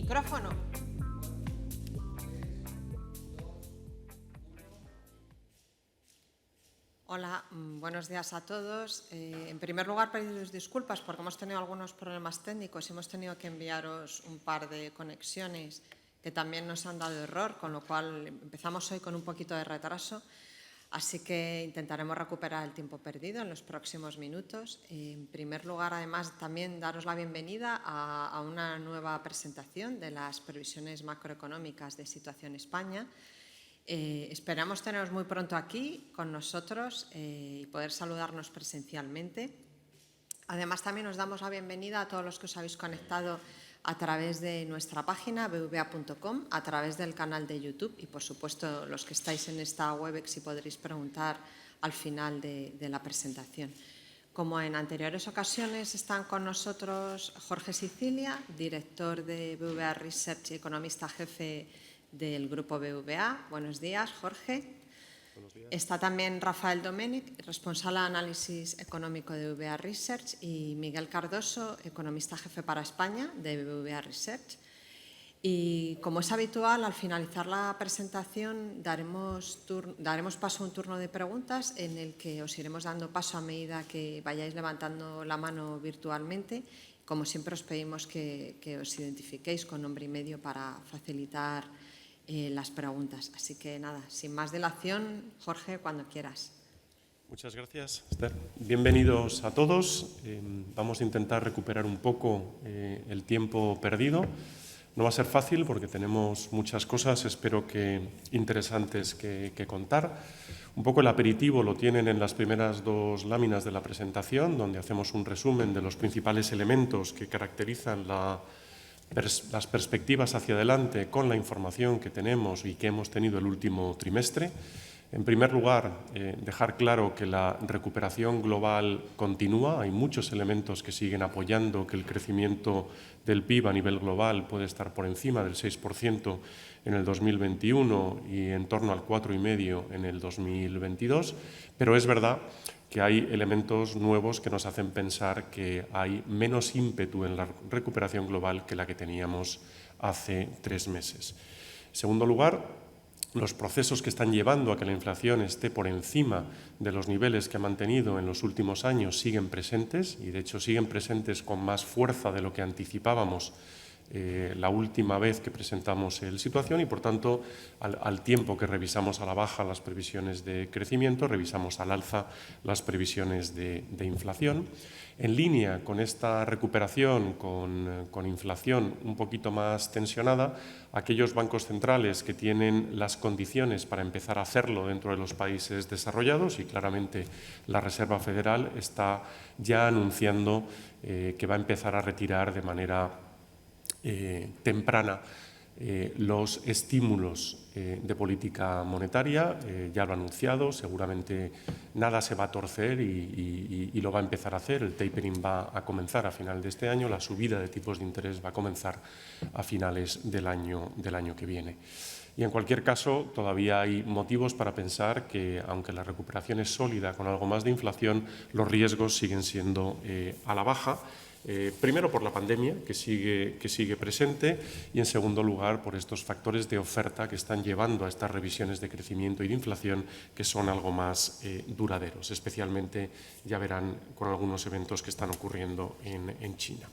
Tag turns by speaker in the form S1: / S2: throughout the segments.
S1: Micrófono. Hola, buenos días a todos. En primer lugar, pediros disculpas porque hemos tenido algunos problemas técnicos y hemos tenido que enviaros un par de conexiones que también nos han dado error, con lo cual empezamos hoy con un poquito de retraso. Así que intentaremos recuperar el tiempo perdido en los próximos minutos. En primer lugar, además, también daros la bienvenida a una nueva presentación de las previsiones macroeconómicas de Situación España. Esperamos teneros muy pronto aquí con nosotros y poder saludarnos presencialmente. Además, también os damos la bienvenida a todos los que os habéis conectado a través de nuestra página bbva.com, a través del canal de YouTube y, por supuesto, los que estáis en esta Webex y podréis preguntar al final de la presentación. Como en anteriores ocasiones, están con nosotros Jorge Sicilia, director de BBVA Research y economista jefe del Grupo BBVA. Buenos días, Jorge.
S2: Buenos días.
S1: Está también Rafael Domènech, responsable de análisis económico de BBVA Research, y Miguel Cardoso, economista jefe para España de BBVA Research. Y como es habitual, al finalizar la presentación daremos paso a un turno de preguntas en el que os iremos dando paso a medida que vayáis levantando la mano virtualmente. Como siempre, os pedimos que os identifiquéis con nombre y medio para facilitar las preguntas. Así que nada, sin más dilación, Jorge, cuando quieras.
S2: Muchas gracias, Esther. Bienvenidos a todos. Vamos a intentar recuperar un poco el tiempo perdido. No va a ser fácil porque tenemos muchas cosas, espero que interesantes que contar. Un poco el aperitivo lo tienen en las primeras dos láminas de la presentación, donde hacemos un resumen de los principales elementos que caracterizan las perspectivas hacia adelante con la información que tenemos y que hemos tenido el último trimestre. En primer lugar, dejar claro que la recuperación global continúa. Hay muchos elementos que siguen apoyando que el crecimiento del PIB a nivel global puede estar por encima del 6% en el 2021 y en torno al 4,5% en el 2022. Pero es verdad que hay elementos nuevos que nos hacen pensar que hay menos ímpetu en la recuperación global que la que teníamos hace 3 meses. En segundo lugar, los procesos que están llevando a que la inflación esté por encima de los niveles que ha mantenido en los últimos años siguen presentes y, de hecho, siguen presentes con más fuerza de lo que anticipábamos la última vez que presentamos el situación y, por tanto, al tiempo que revisamos a la baja las previsiones de crecimiento, revisamos al alza las previsiones de inflación. En línea con esta recuperación con inflación un poquito más tensionada, aquellos bancos centrales que tienen las condiciones para empezar a hacerlo dentro de los países desarrollados, y claramente la Reserva Federal está ya anunciando que va a empezar a retirar de manera temprana los estímulos de política monetaria. Ya lo ha anunciado, seguramente nada se va a torcer y lo va a empezar a hacer. El tapering va a comenzar a final de este año, la subida de tipos de interés va a comenzar a finales del año que viene. Y en cualquier caso, todavía hay motivos para pensar que, aunque la recuperación es sólida con algo más de inflación, los riesgos siguen siendo a la baja. Primero por la pandemia, que sigue presente, y en segundo lugar por estos factores de oferta que están llevando a estas revisiones de crecimiento y de inflación que son algo más duraderos, especialmente, ya verán, con algunos eventos que están ocurriendo en China.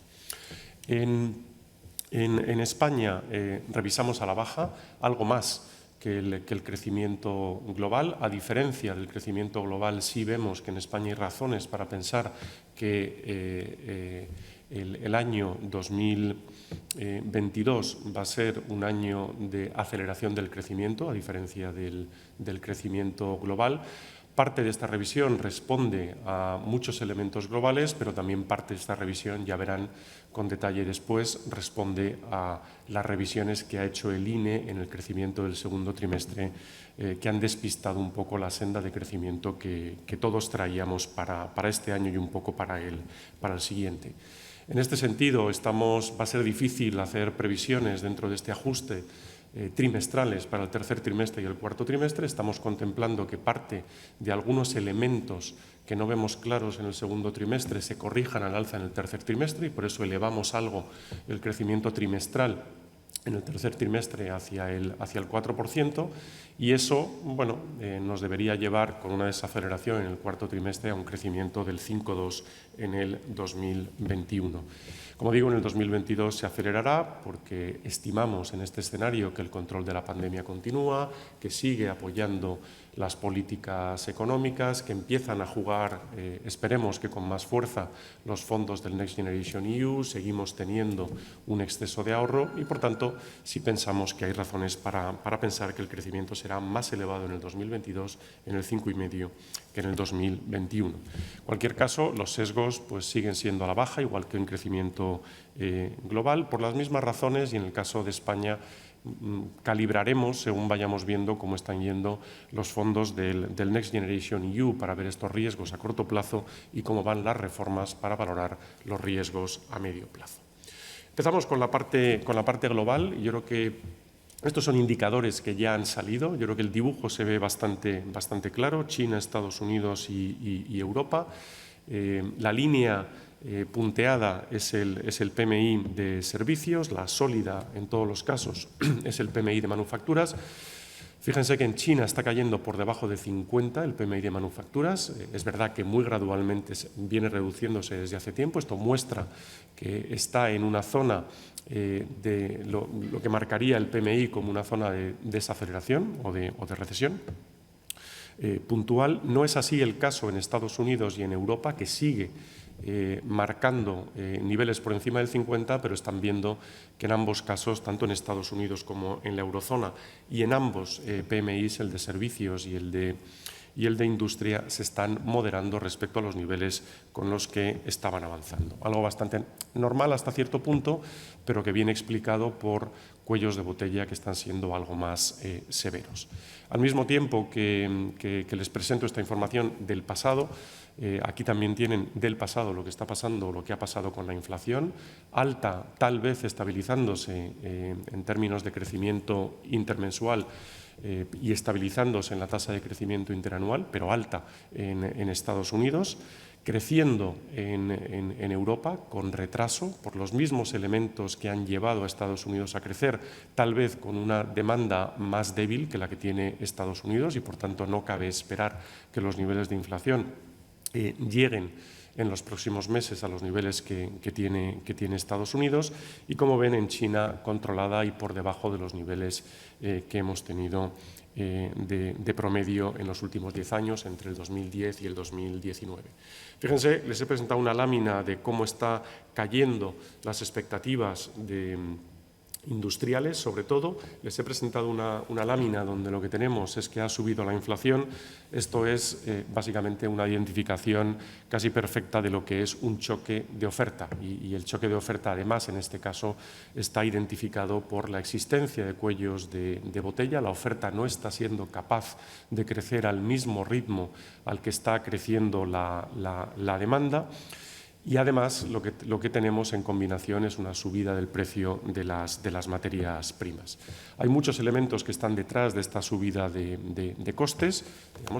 S2: En España revisamos a la baja algo más que el crecimiento global. A diferencia del crecimiento global, sí vemos que en España hay razones para pensar que el año 2022 va a ser un año de aceleración del crecimiento, a diferencia del crecimiento global. Parte de esta revisión responde a muchos elementos globales, pero también parte de esta revisión, ya verán con detalle después, responde a las revisiones que ha hecho el INE en el crecimiento del segundo trimestre, que han despistado un poco la senda de crecimiento que todos traíamos para este año y un poco para el siguiente. En este sentido, va a ser difícil hacer previsiones dentro de este ajuste trimestrales para el tercer trimestre y el cuarto trimestre. Estamos contemplando que parte de algunos elementos que no vemos claros en el segundo trimestre se corrijan al alza en el tercer trimestre y por eso elevamos algo el crecimiento trimestral en el tercer trimestre hacia el 4%, y eso bueno, nos debería llevar, con una desaceleración en el cuarto trimestre, a un crecimiento del 5,2% en el 2021. Como digo, en el 2022 se acelerará porque estimamos en este escenario que el control de la pandemia continúa, que sigue apoyando las políticas económicas, que empiezan a jugar, esperemos que con más fuerza, los fondos del Next Generation EU, seguimos teniendo un exceso de ahorro y, por tanto, sí pensamos que hay razones para pensar que el crecimiento será más elevado en el 2022, en el 5,5%, que en el 2021. En cualquier caso, los sesgos pues, siguen siendo a la baja, igual que un crecimiento global, por las mismas razones, y en el caso de España calibraremos según vayamos viendo cómo están yendo los fondos del Next Generation EU para ver estos riesgos a corto plazo y cómo van las reformas para valorar los riesgos a medio plazo. Empezamos con la parte global. Yo creo que estos son indicadores que ya han salido. Yo creo que el dibujo se ve bastante claro: China, Estados Unidos y Europa. La línea punteada es el PMI de servicios, la sólida en todos los casos es el PMI de manufacturas. Fíjense que en China está cayendo por debajo de 50 el PMI de manufacturas. Es verdad que muy gradualmente viene reduciéndose desde hace tiempo. Esto muestra que está en una zona de lo que marcaría el PMI como una zona de desaceleración o de recesión puntual. No es así el caso en Estados Unidos y en Europa, que sigue marcando niveles por encima del 50, pero están viendo que en ambos casos, tanto en Estados Unidos como en la eurozona, y en ambos PMIs, el de servicios y el de industria, se están moderando respecto a los niveles con los que estaban avanzando. Algo bastante normal hasta cierto punto, pero que viene explicado por cuellos de botella que están siendo algo más severos. Al mismo tiempo que les presento esta información del pasado, aquí también tienen del pasado lo que está pasando, lo que ha pasado con la inflación, alta, tal vez estabilizándose en términos de crecimiento intermensual y estabilizándose en la tasa de crecimiento interanual, pero alta en Estados Unidos, creciendo en Europa con retraso por los mismos elementos que han llevado a Estados Unidos a crecer, tal vez con una demanda más débil que la que tiene Estados Unidos, y por tanto no cabe esperar que los niveles de inflación lleguen en los próximos meses a los niveles que tiene Estados Unidos, y, como ven, en China controlada y por debajo de los niveles que hemos tenido de promedio en los últimos 10 años, entre el 2010 y el 2019. Fíjense, les he presentado una lámina de cómo está cayendo las expectativas industriales, sobre todo. Les he presentado una lámina donde lo que tenemos es que ha subido la inflación. Esto es básicamente una identificación casi perfecta de lo que es un choque de oferta, y el choque de oferta, además, en este caso está identificado por la existencia de cuellos de botella. La oferta no está siendo capaz de crecer al mismo ritmo al que está creciendo la demanda. Y además lo que tenemos en combinación es una subida del precio de las materias primas. Hay muchos elementos que están detrás de esta subida de costes.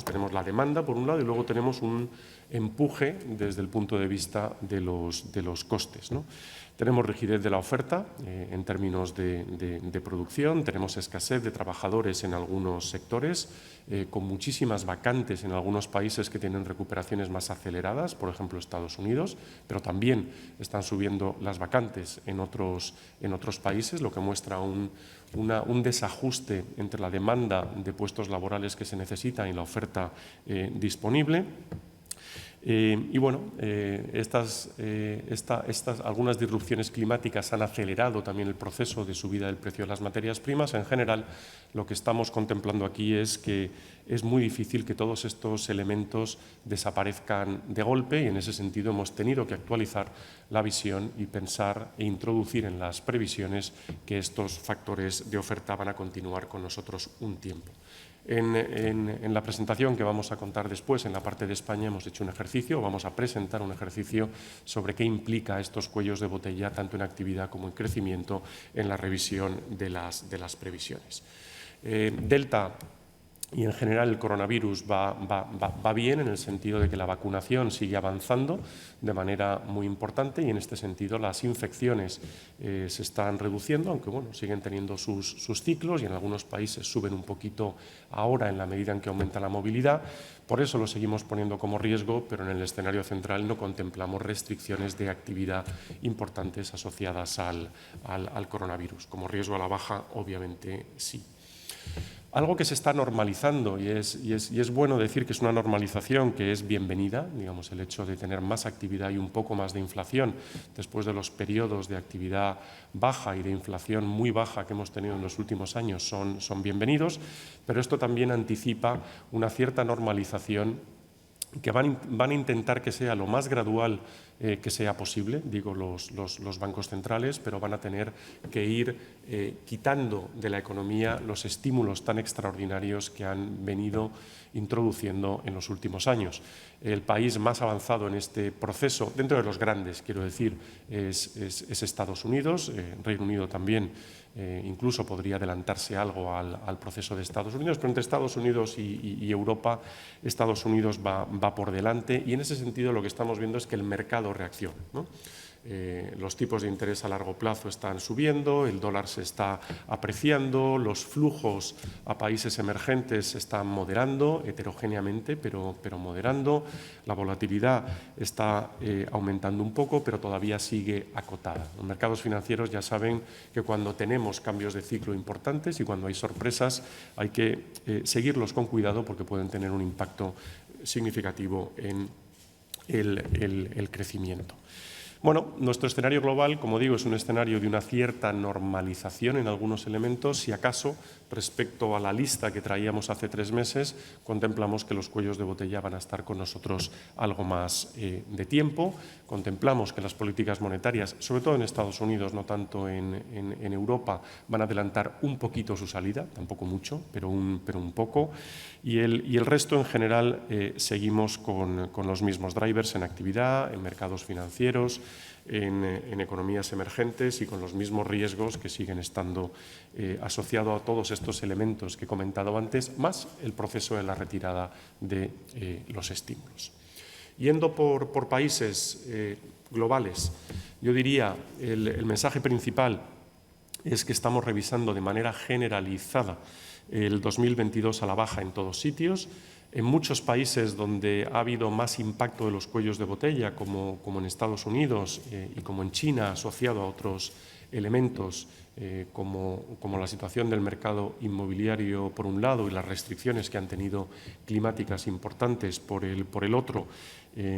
S2: Tenemos la demanda por un lado, y luego tenemos un empuje desde el punto de vista de los costes, ¿no? Tenemos rigidez de la oferta en términos de producción, tenemos escasez de trabajadores en algunos sectores, con muchísimas vacantes en algunos países que tienen recuperaciones más aceleradas, por ejemplo Estados Unidos, pero también están subiendo las vacantes en otros países, lo que muestra un desajuste entre la demanda de puestos laborales que se necesita y la oferta disponible. Y bueno, algunas disrupciones climáticas han acelerado también el proceso de subida del precio de las materias primas. En general, lo que estamos contemplando aquí es que es muy difícil que todos estos elementos desaparezcan de golpe, y en ese sentido hemos tenido que actualizar la visión y pensar e introducir en las previsiones que estos factores de oferta van a continuar con nosotros un tiempo. En la presentación que vamos a contar después, en la parte de España, hemos hecho un ejercicio, vamos a presentar un ejercicio sobre qué implica estos cuellos de botella, tanto en actividad como en crecimiento, en la revisión de las previsiones. Delta y en general el coronavirus va bien en el sentido de que la vacunación sigue avanzando de manera muy importante y en este sentido las infecciones se están reduciendo, aunque bueno, siguen teniendo sus ciclos y en algunos países suben un poquito ahora en la medida en que aumenta la movilidad. Por eso lo seguimos poniendo como riesgo, pero en el escenario central no contemplamos restricciones de actividad importantes asociadas al coronavirus. Como riesgo a la baja, obviamente sí. Algo que se está normalizando y es bueno decir que es una normalización que es bienvenida, digamos, el hecho de tener más actividad y un poco más de inflación después de los periodos de actividad baja y de inflación muy baja que hemos tenido en los últimos años son bienvenidos, pero esto también anticipa una cierta normalización que van a intentar que sea lo más gradual que sea posible, digo los bancos centrales, pero van a tener que ir quitando de la economía los estímulos tan extraordinarios que han venido introduciendo en los últimos años. El país más avanzado en este proceso, dentro de los grandes, quiero decir, es Estados Unidos, Reino Unido también. Incluso podría adelantarse algo al proceso de Estados Unidos, pero entre Estados Unidos y Europa, Estados Unidos va por delante y en ese sentido lo que estamos viendo es que el mercado reacciona, ¿no? Los tipos de interés a largo plazo están subiendo, el dólar se está apreciando, los flujos a países emergentes se están moderando, heterogéneamente, pero moderando, la volatilidad está aumentando un poco, pero todavía sigue acotada. Los mercados financieros ya saben que cuando tenemos cambios de ciclo importantes y cuando hay sorpresas hay que seguirlos con cuidado porque pueden tener un impacto significativo en el crecimiento. Bueno, nuestro escenario global, como digo, es un escenario de una cierta normalización en algunos elementos. Si acaso, respecto a la lista que traíamos hace 3 meses, contemplamos que los cuellos de botella van a estar con nosotros algo más de tiempo. Contemplamos que las políticas monetarias, sobre todo en Estados Unidos, no tanto en Europa, van a adelantar un poquito su salida, tampoco mucho, pero un poco. Y el resto, en general, seguimos con los mismos drivers en actividad, en mercados financieros, en economías emergentes y con los mismos riesgos que siguen estando asociados a todos estos elementos que he comentado antes, más el proceso de la retirada de los estímulos. Yendo por países globales, yo diría el mensaje principal es que estamos revisando de manera generalizada el 2022 a la baja en todos sitios. En muchos países donde ha habido más impacto de los cuellos de botella, como en Estados Unidos y como en China, asociado a otros elementos como la situación del mercado inmobiliario por un lado y las restricciones que han tenido climáticas importantes por el otro,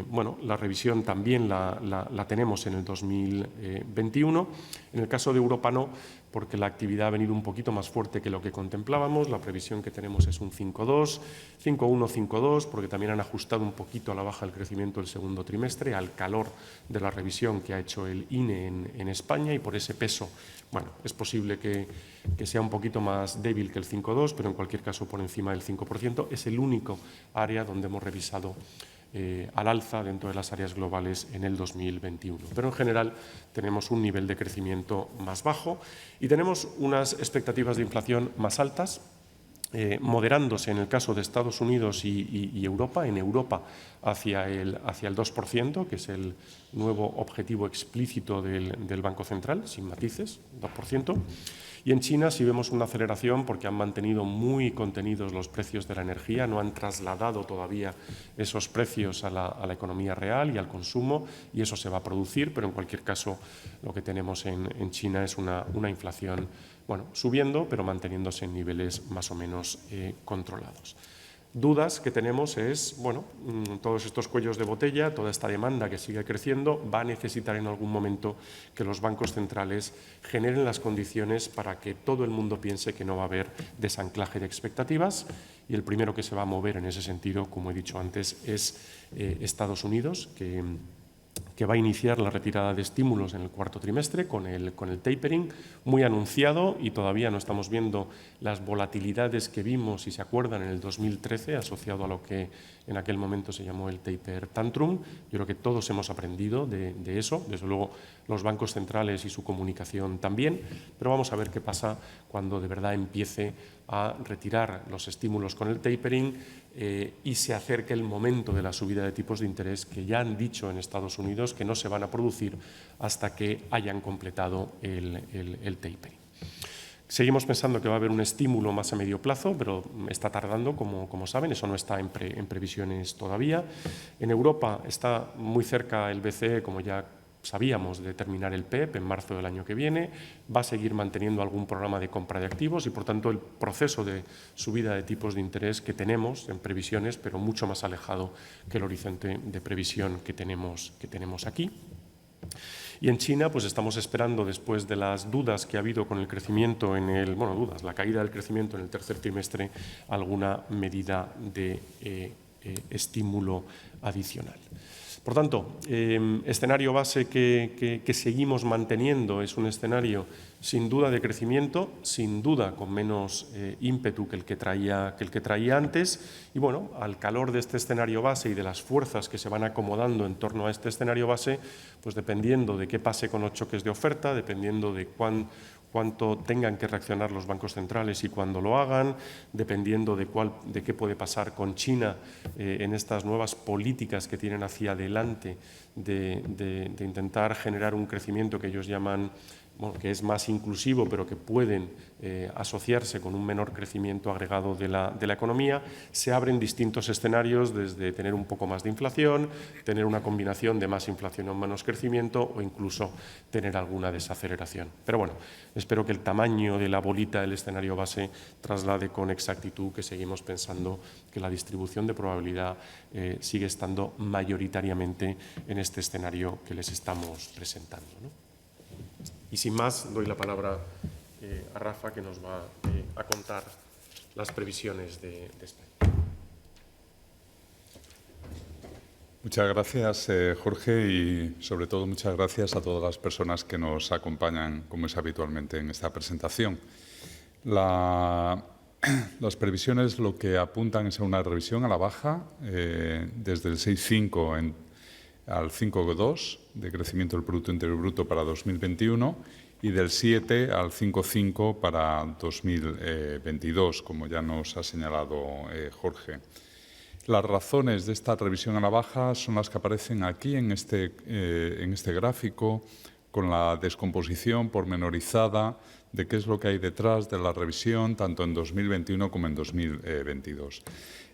S2: bueno, la revisión también la tenemos en el 2021. En el caso de Europa no, porque la actividad ha venido un poquito más fuerte que lo que contemplábamos. La previsión que tenemos es un 5,2, 5,1, 5,2, porque también han ajustado un poquito a la baja el crecimiento del segundo trimestre, al calor de la revisión que ha hecho el INE en España, y por ese peso, bueno, es posible que sea un poquito más débil que el 5,2, pero en cualquier caso por encima del 5%. Es el único área donde hemos revisado al alza dentro de las áreas globales en el 2021. Pero en general tenemos un nivel de crecimiento más bajo y tenemos unas expectativas de inflación más altas, moderándose en el caso de Estados Unidos y Europa, en Europa hacia el 2%, que es el nuevo objetivo explícito del Banco Central, sin matices, 2%. Y en China sí vemos una aceleración porque han mantenido muy contenidos los precios de la energía, no han trasladado todavía esos precios a la economía real y al consumo, y eso se va a producir, pero en cualquier caso lo que tenemos en China es una inflación, bueno, subiendo, pero manteniéndose en niveles más o menos controlados. Dudas que tenemos es, bueno, todos estos cuellos de botella, toda esta demanda que sigue creciendo, va a necesitar en algún momento que los bancos centrales generen las condiciones para que todo el mundo piense que no va a haber desanclaje de expectativas, y el primero que se va a mover en ese sentido, como he dicho antes, es Estados Unidos, que va a iniciar la retirada de estímulos en el cuarto trimestre con el tapering, muy anunciado, y todavía no estamos viendo las volatilidades que vimos, si se acuerdan, en el 2013, asociado a lo que en aquel momento se llamó el taper tantrum. Yo creo que todos hemos aprendido de eso, desde luego los bancos centrales y su comunicación también, pero vamos a ver qué pasa cuando de verdad empiece a retirar los estímulos con el tapering y se acerque el momento de la subida de tipos de interés que ya han dicho en Estados Unidos que no se van a producir hasta que hayan completado el tapering. Seguimos pensando que va a haber un estímulo más a medio plazo, pero está tardando, como saben, eso no está en previsiones todavía. En Europa está muy cerca el BCE, como ya sabíamos, de terminar el PEP en marzo del año que viene. Va a seguir manteniendo algún programa de compra de activos y, por tanto, el proceso de subida de tipos de interés que tenemos en previsiones, pero mucho más alejado que el horizonte de previsión que tenemos aquí. Y en China, pues estamos esperando, después de las dudas que ha habido con el crecimiento la caída del crecimiento en el tercer trimestre, alguna medida de estímulo adicional. Por tanto, escenario base que seguimos manteniendo es un escenario sin duda de crecimiento, sin duda con menos ímpetu que el que traía antes. Y bueno, al calor de este escenario base y de las fuerzas que se van acomodando en torno a este escenario base, pues dependiendo de qué pase con los choques de oferta, dependiendo de cuánto tengan que reaccionar los bancos centrales y cuándo lo hagan, dependiendo de qué puede pasar con China en estas nuevas políticas que tienen hacia adelante de intentar generar un crecimiento que ellos llaman, que es más inclusivo, pero que pueden asociarse con un menor crecimiento agregado de la economía. Se abren distintos escenarios, desde tener un poco más de inflación, tener una combinación de más inflación o menos crecimiento, o incluso tener alguna desaceleración. Pero bueno, espero que el tamaño de la bolita del escenario base traslade con exactitud que seguimos pensando que la distribución de probabilidad sigue estando mayoritariamente en este escenario que les estamos presentando, ¿no? Y sin más, doy la palabra a Rafa, que nos va a contar las previsiones de España.
S3: Muchas gracias, Jorge, y sobre todo muchas gracias a todas las personas que nos acompañan, como es habitualmente en esta presentación. Las previsiones lo que apuntan es a una revisión a la baja desde el 6,5 al 5,2 de crecimiento del Producto Interior Bruto para 2021 y del 7 al 5,5 para 2022, como ya nos ha señalado Jorge. Las razones de esta revisión a la baja son las que aparecen aquí en este gráfico, con la descomposición pormenorizada de qué es lo que hay detrás de la revisión, tanto en 2021 como en 2022.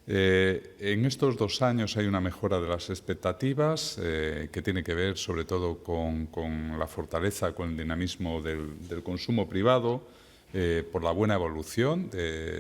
S3: En estos 2 años hay una mejora de las expectativas que tiene que ver sobre todo con la fortaleza, con el dinamismo del consumo privado, por la buena evolución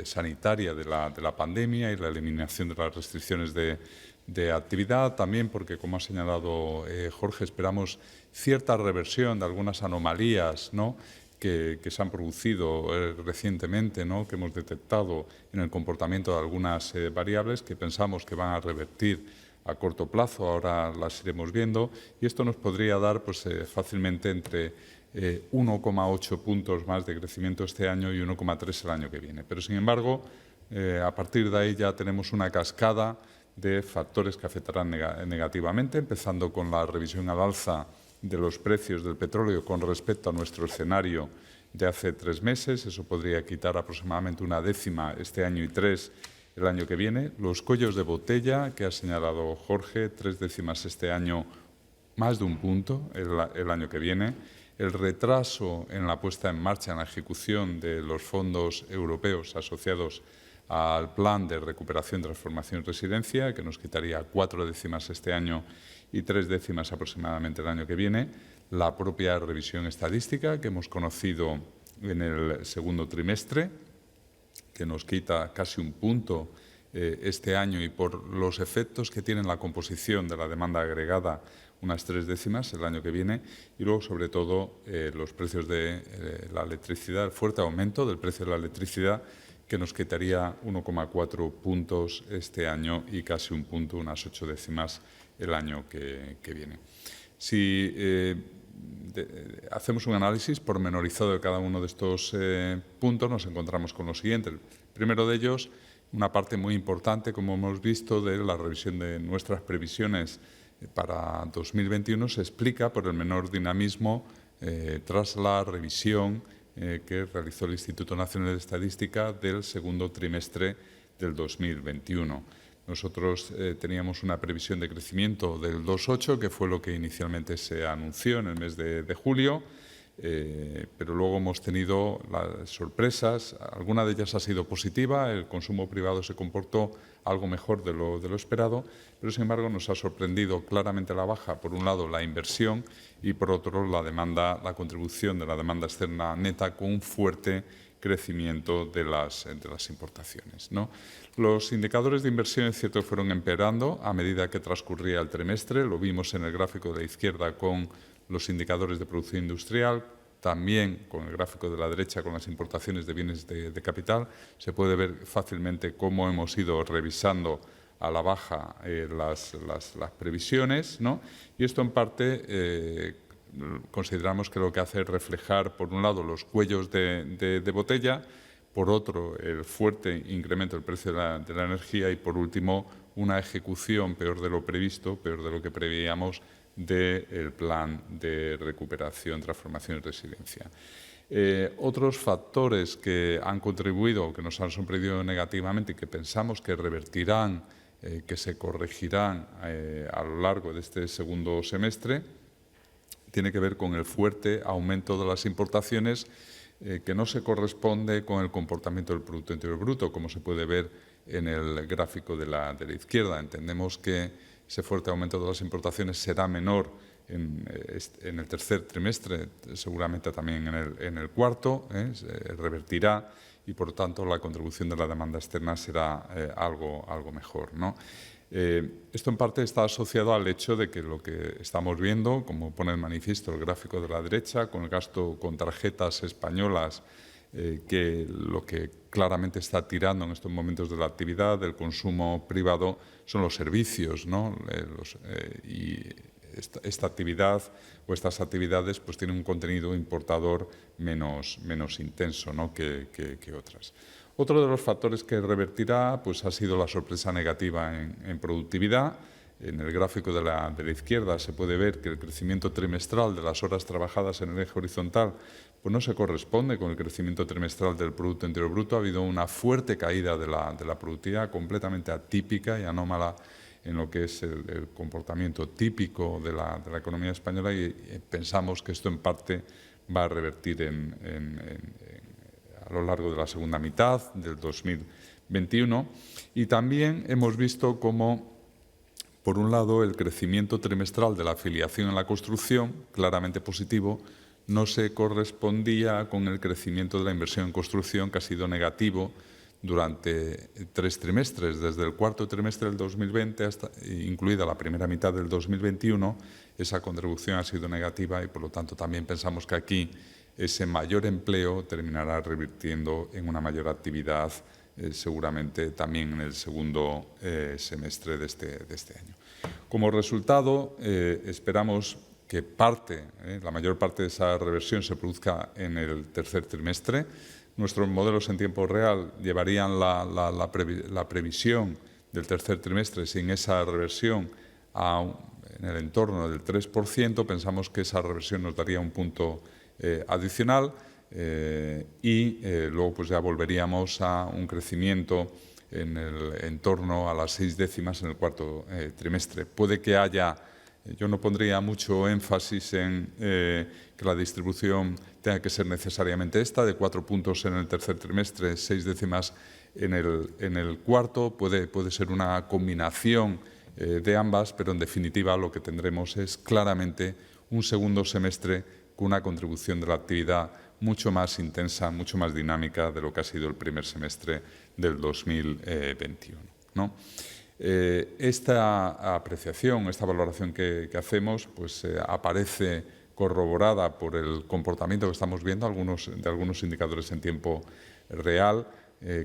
S3: sanitaria de la pandemia y la eliminación de las restricciones de actividad, también porque, como ha señalado Jorge, esperamos cierta reversión de algunas anomalías, ¿no?, que se han producido recientemente, ¿no?, que hemos detectado en el comportamiento de algunas variables que pensamos que van a revertir a corto plazo, ahora las iremos viendo, y esto nos podría dar pues, fácilmente entre 1,8 puntos más de crecimiento este año y 1,3 el año que viene. Pero, sin embargo, a partir de ahí ya tenemos una cascada de factores que afectarán negativamente, empezando con la revisión al alza de los precios del petróleo con respecto a nuestro escenario de hace 3 meses. Eso podría quitar aproximadamente 1/10 este año y 3 el año que viene. Los cuellos de botella que ha señalado Jorge, 0,3 este año, más de 1 punto el año que viene. El retraso en la puesta en marcha, en la ejecución de los fondos europeos asociados al Plan de Recuperación, Transformación y Resiliencia, que nos quitaría 0,4 este año y 0,3 aproximadamente el año que viene. La propia revisión estadística que hemos conocido en el segundo trimestre, que nos quita casi 1 punto este año, y por los efectos que tiene la composición de la demanda agregada, unas 0,3 el año que viene. Y luego, sobre todo, los precios de la electricidad, el fuerte aumento del precio de la electricidad, que nos quitaría 1,4 puntos este año y casi 1 punto, unas 0,8 el año que viene. Si hacemos un análisis pormenorizado de cada uno de estos puntos, nos encontramos con lo siguiente. El primero de ellos, una parte muy importante, como hemos visto, de la revisión de nuestras previsiones para 2021 se explica por el menor dinamismo tras la revisión que realizó el Instituto Nacional de Estadística del segundo trimestre del 2021. Nosotros teníamos una previsión de crecimiento del 2,8, que fue lo que inicialmente se anunció en el mes de julio, pero luego hemos tenido las sorpresas. Alguna de ellas ha sido positiva, el consumo privado se comportó algo mejor de lo esperado, pero sin embargo nos ha sorprendido claramente la baja, por un lado la inversión y por otro la contribución de la demanda externa neta con un fuerte crecimiento de las importaciones, ¿no? Los indicadores de inversión es cierto que fueron empeorando a medida que transcurría el trimestre, lo vimos en el gráfico de la izquierda con los indicadores de producción industrial, también con el gráfico de la derecha con las importaciones de bienes de capital. Se puede ver fácilmente cómo hemos ido revisando a la baja las previsiones, ¿no? Y esto en parte consideramos que lo que hace es reflejar, por un lado, los cuellos de botella, por otro, el fuerte incremento del precio de la energía y, por último, una ejecución peor de lo previsto, peor de lo que preveíamos, del plan de recuperación, transformación y resiliencia. Otros factores que han contribuido, que nos han sorprendido negativamente y que pensamos que revertirán, que se corregirán a lo largo de este segundo semestre, tiene que ver con el fuerte aumento de las importaciones que no se corresponde con el comportamiento del Producto Interior Bruto, como se puede ver en el gráfico de la izquierda. Entendemos que ese fuerte aumento de las importaciones será menor en el tercer trimestre, seguramente también en el cuarto, se revertirá y, por tanto, la contribución de la demanda externa será algo mejor, ¿no? Esto en parte está asociado al hecho de que lo que estamos viendo, como pone el manifiesto el gráfico de la derecha, con el gasto con tarjetas españolas, que lo que claramente está tirando en estos momentos de la actividad, del consumo privado, son los servicios, ¿no? Y esta actividad o estas actividades pues tienen un contenido importador menos intenso, ¿no? que otras. Otro de los factores que revertirá pues, ha sido la sorpresa negativa en productividad. En el gráfico de la izquierda se puede ver que el crecimiento trimestral de las horas trabajadas en el eje horizontal pues no se corresponde con el crecimiento trimestral del Producto Interior Bruto. Ha habido una fuerte caída de la productividad, completamente atípica y anómala en lo que es el comportamiento típico de la economía española, y pensamos que esto en parte va a revertir a lo largo de la segunda mitad del 2021. Y también hemos visto cómo, por un lado, el crecimiento trimestral de la afiliación en la construcción, claramente positivo, no se correspondía con el crecimiento de la inversión en construcción, que ha sido negativo durante 3 trimestres, desde el cuarto trimestre del 2020 hasta incluida la primera mitad del 2021, esa contribución ha sido negativa y, por lo tanto, también pensamos que aquí ese mayor empleo terminará revirtiendo en una mayor actividad, seguramente también en el segundo semestre de este año. Como resultado, esperamos que la mayor parte de esa reversión se produzca en el tercer trimestre. Nuestros modelos en tiempo real llevarían la previsión del tercer trimestre sin esa reversión en el entorno del 3%. Pensamos que esa reversión nos daría un punto adicional y luego pues ya volveríamos a un crecimiento en torno a las 6 décimas en el cuarto trimestre. Puede que haya... Yo no pondría mucho énfasis en que la distribución tenga que ser necesariamente esta, de 4 puntos en el tercer trimestre, 6 décimas en el cuarto. Puede ser una combinación de ambas, pero en definitiva lo que tendremos es claramente un segundo semestre con una contribución de la actividad mucho más intensa, mucho más dinámica de lo que ha sido el primer semestre del 2021, ¿no? Esta apreciación, esta valoración que hacemos, pues aparece corroborada por el comportamiento que estamos viendo de algunos indicadores en tiempo real.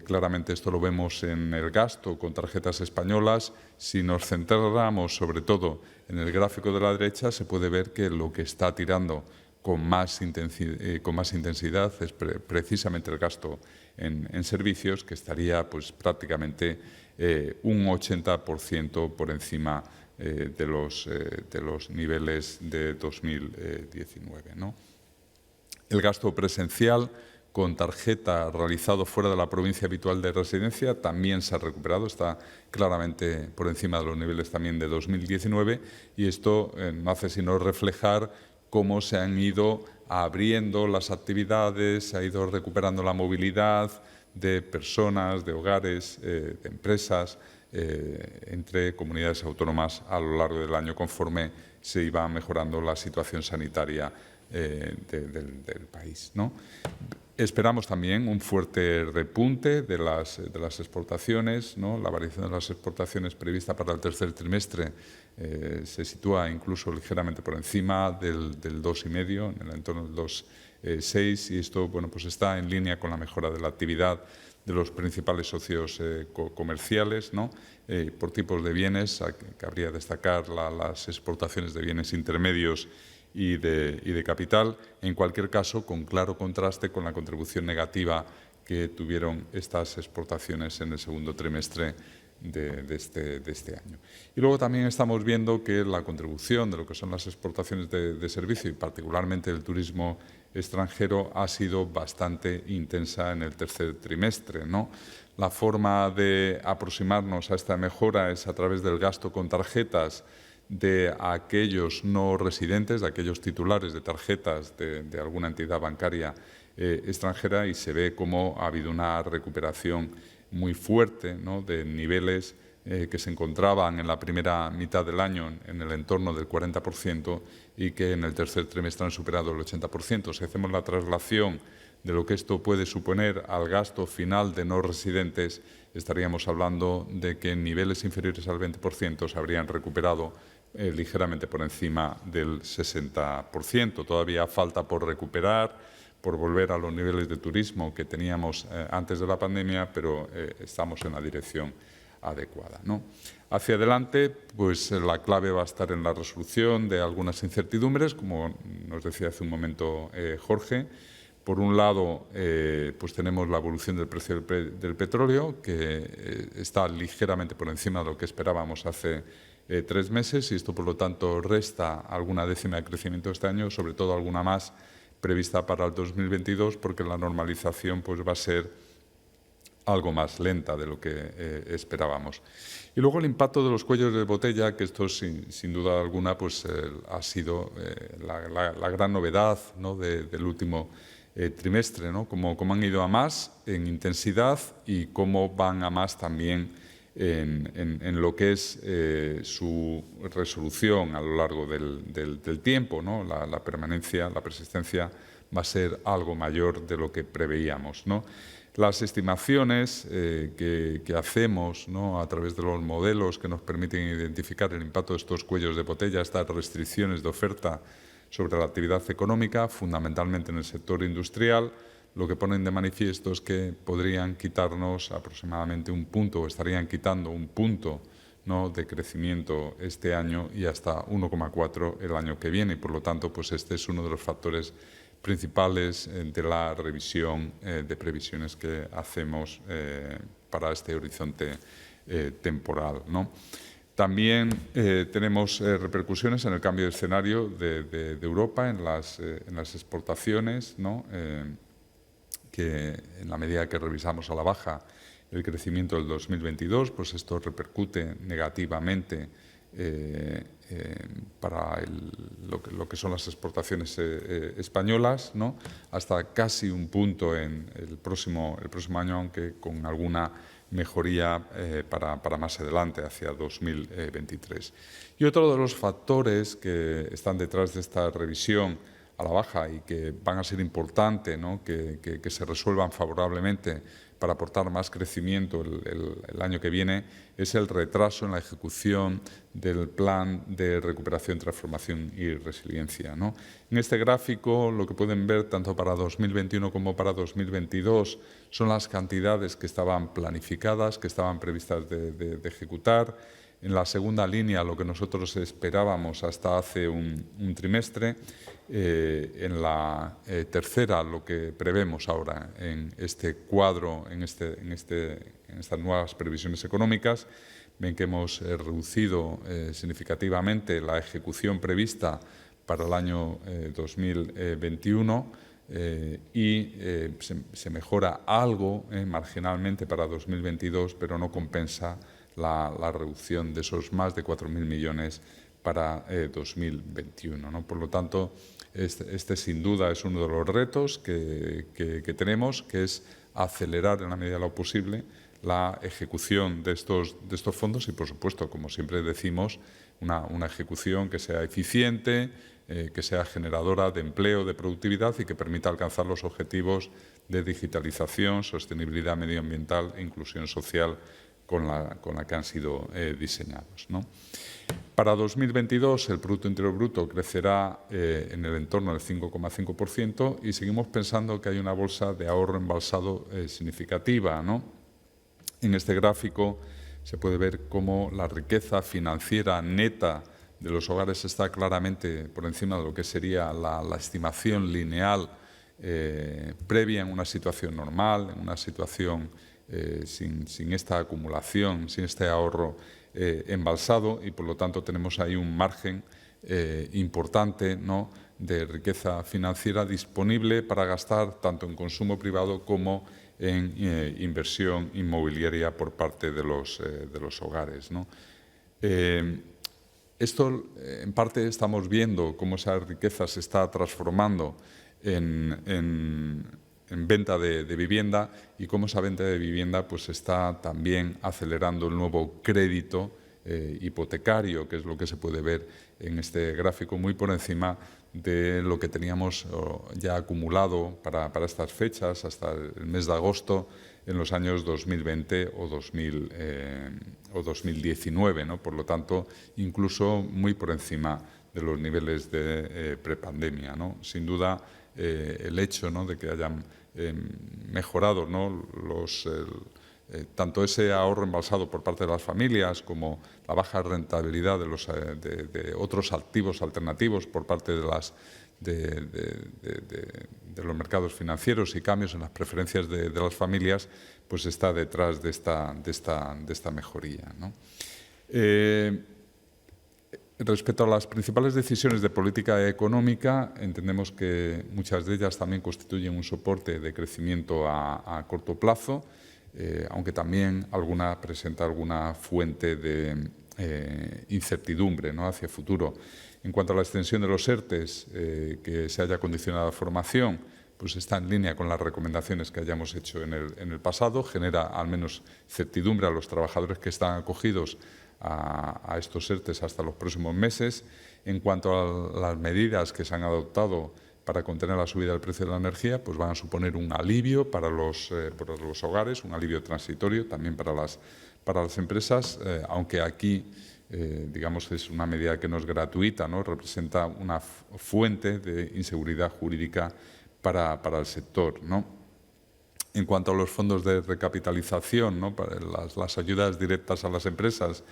S3: Claramente esto lo vemos en el gasto con tarjetas españolas. Si nos centramos sobre todo en el gráfico de la derecha, se puede ver que lo que está tirando con más intensidad es precisamente el gasto en servicios, que estaría pues prácticamente un 80% por encima de los niveles de 2019, ¿no? El gasto presencial con tarjeta realizado fuera de la provincia habitual de residencia también se ha recuperado, está claramente por encima de los niveles también de 2019 y esto no hace sino reflejar cómo se han ido abriendo las actividades, se ha ido recuperando la movilidad de personas, de hogares, de empresas, entre comunidades autónomas a lo largo del año conforme se iba mejorando la situación sanitaria del país, ¿no? Esperamos también un fuerte repunte de las exportaciones, ¿no? La variación de las exportaciones prevista para el tercer trimestre se sitúa incluso ligeramente por encima del 2,5, en el entorno del 2,6, y esto bueno, pues está en línea con la mejora de la actividad de los principales socios comerciales, ¿no? Por tipos de bienes, cabría destacar las exportaciones de bienes intermedios y de capital, en cualquier caso con claro contraste con la contribución negativa que tuvieron estas exportaciones en el segundo trimestre de este año. Y luego también estamos viendo que la contribución de lo que son las exportaciones de servicio y particularmente el turismo extranjero ha sido bastante intensa en el tercer trimestre, ¿no? La forma de aproximarnos a esta mejora es a través del gasto con tarjetas de aquellos no residentes, de aquellos titulares de tarjetas de alguna entidad bancaria extranjera, y se ve cómo ha habido una recuperación muy fuerte, ¿no? De niveles que se encontraban en la primera mitad del año en el entorno del 40% y que en el tercer trimestre han superado el 80%. Si hacemos la traslación de lo que esto puede suponer al gasto final de no residentes, estaríamos hablando de que en niveles inferiores al 20% se habrían recuperado ligeramente por encima del 60%. Todavía falta por recuperar, por volver a los niveles de turismo que teníamos antes de la pandemia, pero estamos en la dirección adecuada, ¿no? Hacia adelante, pues la clave va a estar en la resolución de algunas incertidumbres, como nos decía hace un momento Jorge. Por un lado, pues tenemos la evolución del precio del petróleo, que está ligeramente por encima de lo que esperábamos hace 3 meses, y esto, por lo tanto, resta alguna décima de crecimiento este año, sobre todo alguna más prevista para el 2022, porque la normalización pues, va a ser algo más lenta de lo que esperábamos. Y luego el impacto de los cuellos de botella, que esto sin duda alguna pues, ha sido la gran novedad, ¿no? del último trimestre, ¿no? Cómo han ido a más en intensidad y cómo van a más también en lo que es su resolución a lo largo del tiempo, ¿no? La permanencia, la persistencia va a ser algo mayor de lo que preveíamos, ¿no? Las estimaciones que hacemos, ¿no? A través de los modelos que nos permiten identificar el impacto de estos cuellos de botella, estas restricciones de oferta sobre la actividad económica, fundamentalmente en el sector industrial, lo que ponen de manifiesto es que podrían quitarnos aproximadamente un punto, o estarían quitando un punto, ¿no? de crecimiento este año y hasta 1,4 el año que viene. Y por lo tanto, pues este es uno de los factores principales de la revisión de previsiones que hacemos para este horizonte temporal, ¿no? También tenemos repercusiones en el cambio de escenario de Europa en las exportaciones, ¿no? Que en la medida que revisamos a la baja el crecimiento del 2022, pues esto repercute negativamente para lo que son las exportaciones españolas, ¿no? Hasta casi un punto en el próximo año, aunque con alguna mejoría para más adelante, hacia 2023. Y otro de los factores que están detrás de esta revisión a la baja y que van a ser importantes, ¿no? que se resuelvan favorablemente para aportar más crecimiento el año que viene, es el retraso en la ejecución del Plan de Recuperación, Transformación y Resiliencia, ¿no? En este gráfico, lo que pueden ver tanto para 2021 como para 2022 son las cantidades que estaban planificadas, que estaban previstas de ejecutar. En la segunda línea, lo que nosotros esperábamos hasta hace un trimestre. En la tercera, lo que prevemos ahora en este cuadro, en estas nuevas previsiones económicas, ven que hemos reducido significativamente la ejecución prevista para el año 2021 se mejora algo marginalmente para 2022, pero no compensa la reducción de esos más de 4.000 millones para 2021, ¿no? Por lo tanto, este sin duda es uno de los retos que tenemos, que es acelerar en la medida de lo posible la ejecución de estos fondos y, por supuesto, como siempre decimos, una ejecución que sea eficiente, que sea generadora de empleo, de productividad y que permita alcanzar los objetivos de digitalización, sostenibilidad medioambiental e inclusión social con la que han sido diseñados, ¿no? Para 2022 el Producto Interior Bruto crecerá en el entorno del 5,5% y seguimos pensando que hay una bolsa de ahorro embalsado significativa, ¿no? En este gráfico se puede ver cómo la riqueza financiera neta de los hogares está claramente por encima de lo que sería la estimación lineal previa en una situación normal, en una situación sin esta acumulación, sin este ahorro embalsado, y por lo tanto tenemos ahí un margen importante, ¿no?, de riqueza financiera disponible para gastar tanto en consumo privado como en inversión inmobiliaria por parte de los hogares, ¿no? Esto, en parte, estamos viendo cómo esa riqueza se está transformando en venta de vivienda y cómo esa venta de vivienda pues está también acelerando el nuevo crédito hipotecario, que es lo que se puede ver en este gráfico, muy por encima de lo que teníamos ya acumulado para estas fechas, hasta el mes de agosto, en los años 2020 o 2019, ¿no? Por lo tanto, incluso muy por encima de los niveles de prepandemia, ¿no? Sin duda, el hecho, ¿no?, de que hayan mejorado, ¿no?, tanto ese ahorro embalsado por parte de las familias como la baja rentabilidad de otros activos alternativos por parte de los mercados financieros y cambios en las preferencias de las familias, pues está detrás de esta mejoría, ¿no? Respecto a las principales decisiones de política económica, entendemos que muchas de ellas también constituyen un soporte de crecimiento a corto plazo, aunque también alguna presenta alguna fuente de incertidumbre, ¿no?, hacia el futuro. En cuanto a la extensión de los ERTEs, que se haya condicionado a formación, pues está en línea con las recomendaciones que hayamos hecho en el pasado, genera al menos certidumbre a los trabajadores que están acogidos a estos ERTEs hasta los próximos meses. En cuanto a las medidas que se han adoptado para contener la subida del precio de la energía, pues van a suponer un alivio para los hogares, un alivio transitorio también para las empresas, aunque aquí, digamos, es una medida que no es gratuita, ¿no?, representa una fuente de inseguridad jurídica para el sector, ¿no? En cuanto a los fondos de recapitalización, ¿no?, para las ayudas directas a las empresas,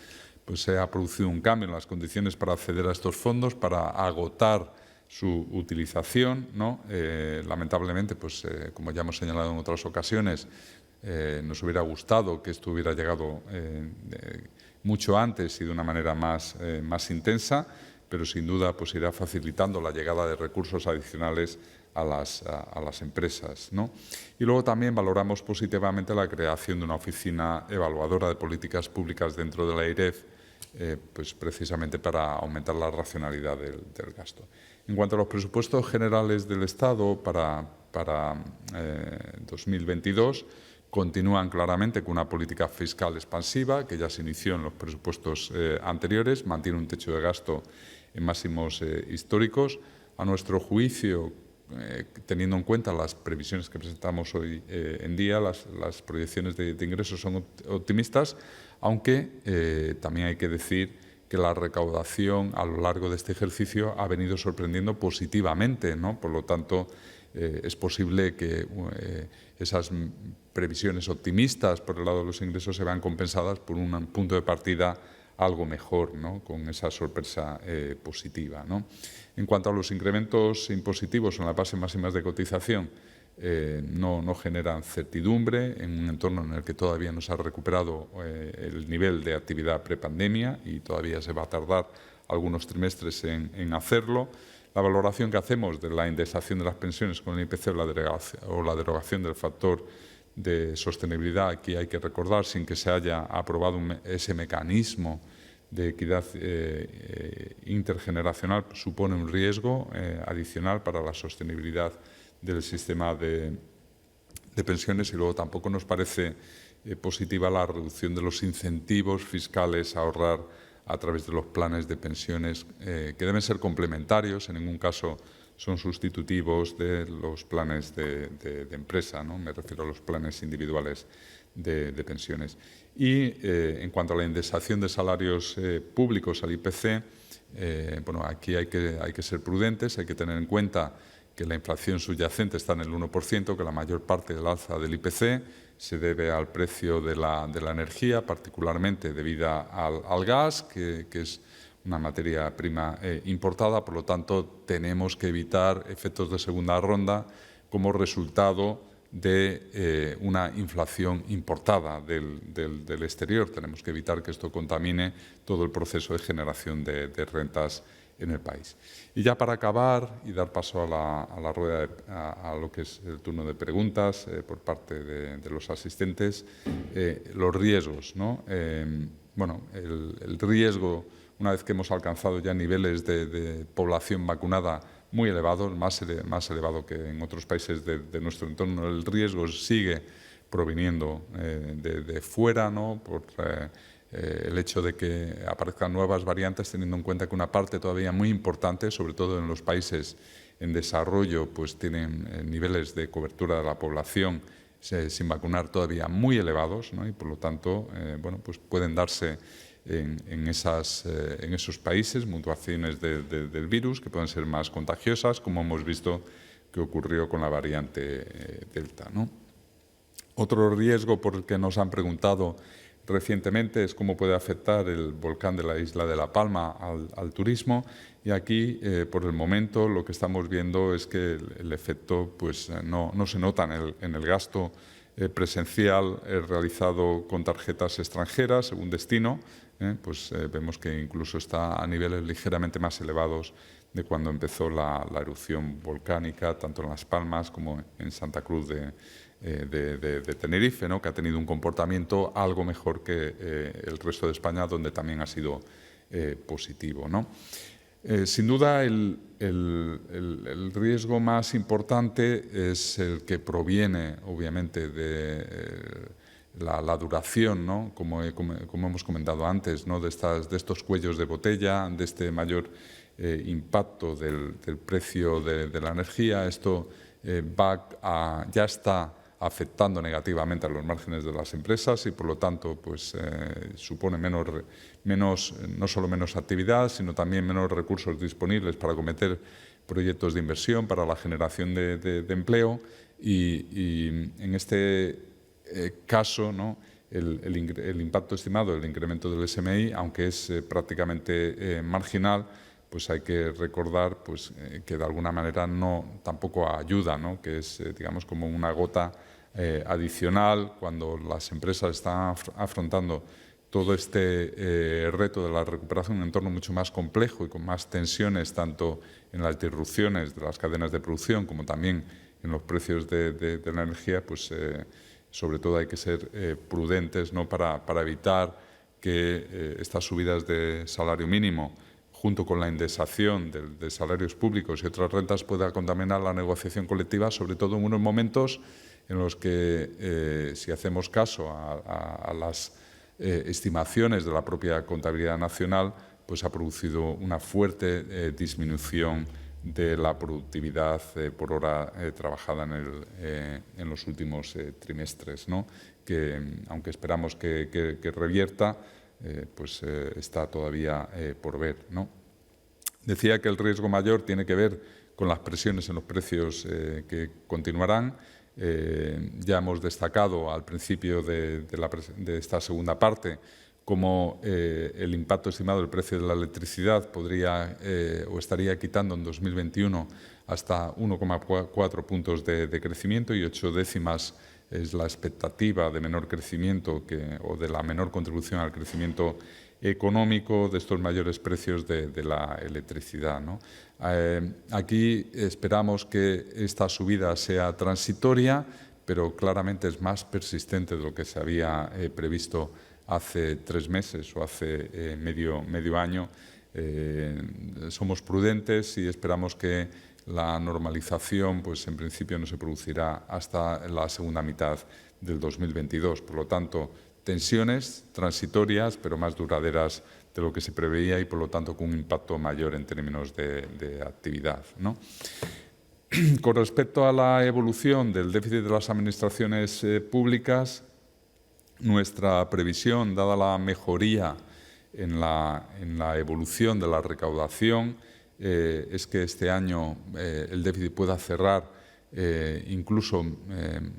S3: pues se ha producido un cambio en las condiciones para acceder a estos fondos, para agotar su utilización, ¿no? Lamentablemente, pues como ya hemos señalado en otras ocasiones, nos hubiera gustado que esto hubiera llegado mucho antes y de una manera más intensa, pero sin duda pues irá facilitando la llegada de recursos adicionales a las empresas, ¿no? Y luego también valoramos positivamente la creación de una oficina evaluadora de políticas públicas dentro de la AIREF, pues precisamente para aumentar la racionalidad del gasto. En cuanto a los presupuestos generales del Estado para 2022, continúan claramente con una política fiscal expansiva que ya se inició en los presupuestos anteriores, mantiene un techo de gasto en máximos históricos. A nuestro juicio, teniendo en cuenta las previsiones que presentamos hoy en día, las proyecciones de ingresos son optimistas, aunque también hay que decir que la recaudación a lo largo de este ejercicio ha venido sorprendiendo positivamente, ¿no? Por lo tanto, es posible que esas previsiones optimistas por el lado de los ingresos se vean compensadas por un punto de partida algo mejor, ¿no?, con esa sorpresa positiva, ¿no? En cuanto a los incrementos impositivos en las bases máximas de cotización, no generan certidumbre en un entorno en el que todavía no se ha recuperado el nivel de actividad prepandemia y todavía se va a tardar algunos trimestres en hacerlo. La valoración que hacemos de la indexación de las pensiones con el IPC o la derogación del factor de sostenibilidad, aquí hay que recordar, sin que se haya aprobado ese mecanismo de equidad intergeneracional, supone un riesgo adicional para la sostenibilidad del sistema de pensiones, y luego tampoco nos parece positiva la reducción de los incentivos fiscales a ahorrar a través de los planes de pensiones, que deben ser complementarios, en ningún caso son sustitutivos de los planes de empresa, ¿no? Me refiero a los planes individuales de pensiones. Y en cuanto a la indexación de salarios públicos al IPC, bueno, aquí hay que ser prudentes, hay que tener en cuenta que la inflación subyacente está en el 1%, que la mayor parte del alza del IPC se debe al precio de la energía, particularmente debida al gas, que es una materia prima importada. Por lo tanto, tenemos que evitar efectos de segunda ronda como resultado de una inflación importada del exterior. Tenemos que evitar que esto contamine todo el proceso de generación de rentas en el país. Y ya para acabar y dar paso a la rueda, a lo que es el turno de preguntas por parte de los asistentes, los riesgos, ¿no? Bueno, el riesgo, una vez que hemos alcanzado ya niveles de población vacunada muy elevados, más elevado que en otros países de nuestro entorno, el riesgo sigue proviniendo de fuera, ¿no? Por el hecho de que aparezcan nuevas variantes, teniendo en cuenta que una parte todavía muy importante, sobre todo en los países en desarrollo, pues tienen niveles de cobertura de la población sin vacunar todavía muy elevados, ¿no? Y por lo tanto, bueno, pues pueden darse en esos países mutuaciones del virus que pueden ser más contagiosas, como hemos visto que ocurrió con la variante Delta, ¿no? Otro riesgo por el que nos han preguntado recientemente es cómo puede afectar el volcán de la isla de La Palma al turismo, y aquí por el momento lo que estamos viendo es que el efecto pues, no se nota en el gasto presencial realizado con tarjetas extranjeras según destino, pues vemos que incluso está a niveles ligeramente más elevados de cuando empezó la erupción volcánica, tanto en Las Palmas como en Santa Cruz de Tenerife, ¿no? Que ha tenido un comportamiento algo mejor que el resto de España, donde también ha sido positivo, ¿no? Sin duda, el riesgo más importante es el que proviene, obviamente, de la duración, ¿no? Como hemos comentado antes, ¿no? de estos cuellos de botella, de este mayor impacto del precio de la energía. Esto ya está afectando negativamente a los márgenes de las empresas y, por lo tanto, pues, supone no solo menos actividad, sino también menos recursos disponibles para acometer proyectos de inversión, para la generación de empleo y en este caso, ¿no? el impacto estimado del incremento del SMI, aunque es prácticamente marginal, pues hay que recordar pues, que de alguna manera tampoco ayuda, ¿no? Que es, digamos, como una gota adicional cuando las empresas están afrontando todo este reto de la recuperación en un entorno mucho más complejo y con más tensiones, tanto en las disrupciones de las cadenas de producción como también en los precios de la energía, pues sobre todo hay que ser prudentes, ¿no? para evitar que estas subidas de salario mínimo, junto con la indexación de salarios públicos y otras rentas, pueda contaminar la negociación colectiva, sobre todo en unos momentos en los que, si hacemos caso a las estimaciones de la propia contabilidad nacional, pues ha producido una fuerte disminución de la productividad por hora trabajada en los últimos trimestres, ¿no? Que, aunque esperamos que revierta, pues está todavía por ver, ¿no? Decía que el riesgo mayor tiene que ver con las presiones en los precios que continuarán. Ya hemos destacado al principio de esta segunda parte cómo el impacto estimado del precio de la electricidad podría o estaría quitando en 2021 hasta 1,4 puntos de crecimiento y 8 décimas es la expectativa de menor crecimiento o de la menor contribución al crecimiento económico de estos mayores precios de la electricidad, ¿no? Aquí esperamos que esta subida sea transitoria, pero claramente es más persistente de lo que se había previsto hace 3 meses o hace medio año. Somos prudentes y esperamos que la normalización, pues en principio no se producirá hasta la segunda mitad del 2022. Por lo tanto, tensiones transitorias, pero más duraderas de lo que se preveía y, por lo tanto, con un impacto mayor en términos de actividad, ¿no? Con respecto a la evolución del déficit de las administraciones públicas, nuestra previsión, dada la mejoría en la evolución de la recaudación, es que este año el déficit pueda cerrar incluso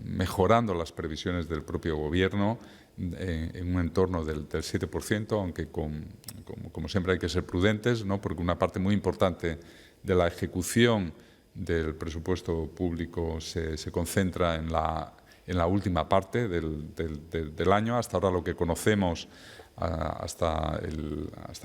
S3: mejorando las previsiones del propio Gobierno en un entorno del 7%, aunque como siempre hay que ser prudentes, ¿no? Porque una parte muy importante de la ejecución del presupuesto público se concentra en la última parte del año. Hasta ahora lo que conocemos hasta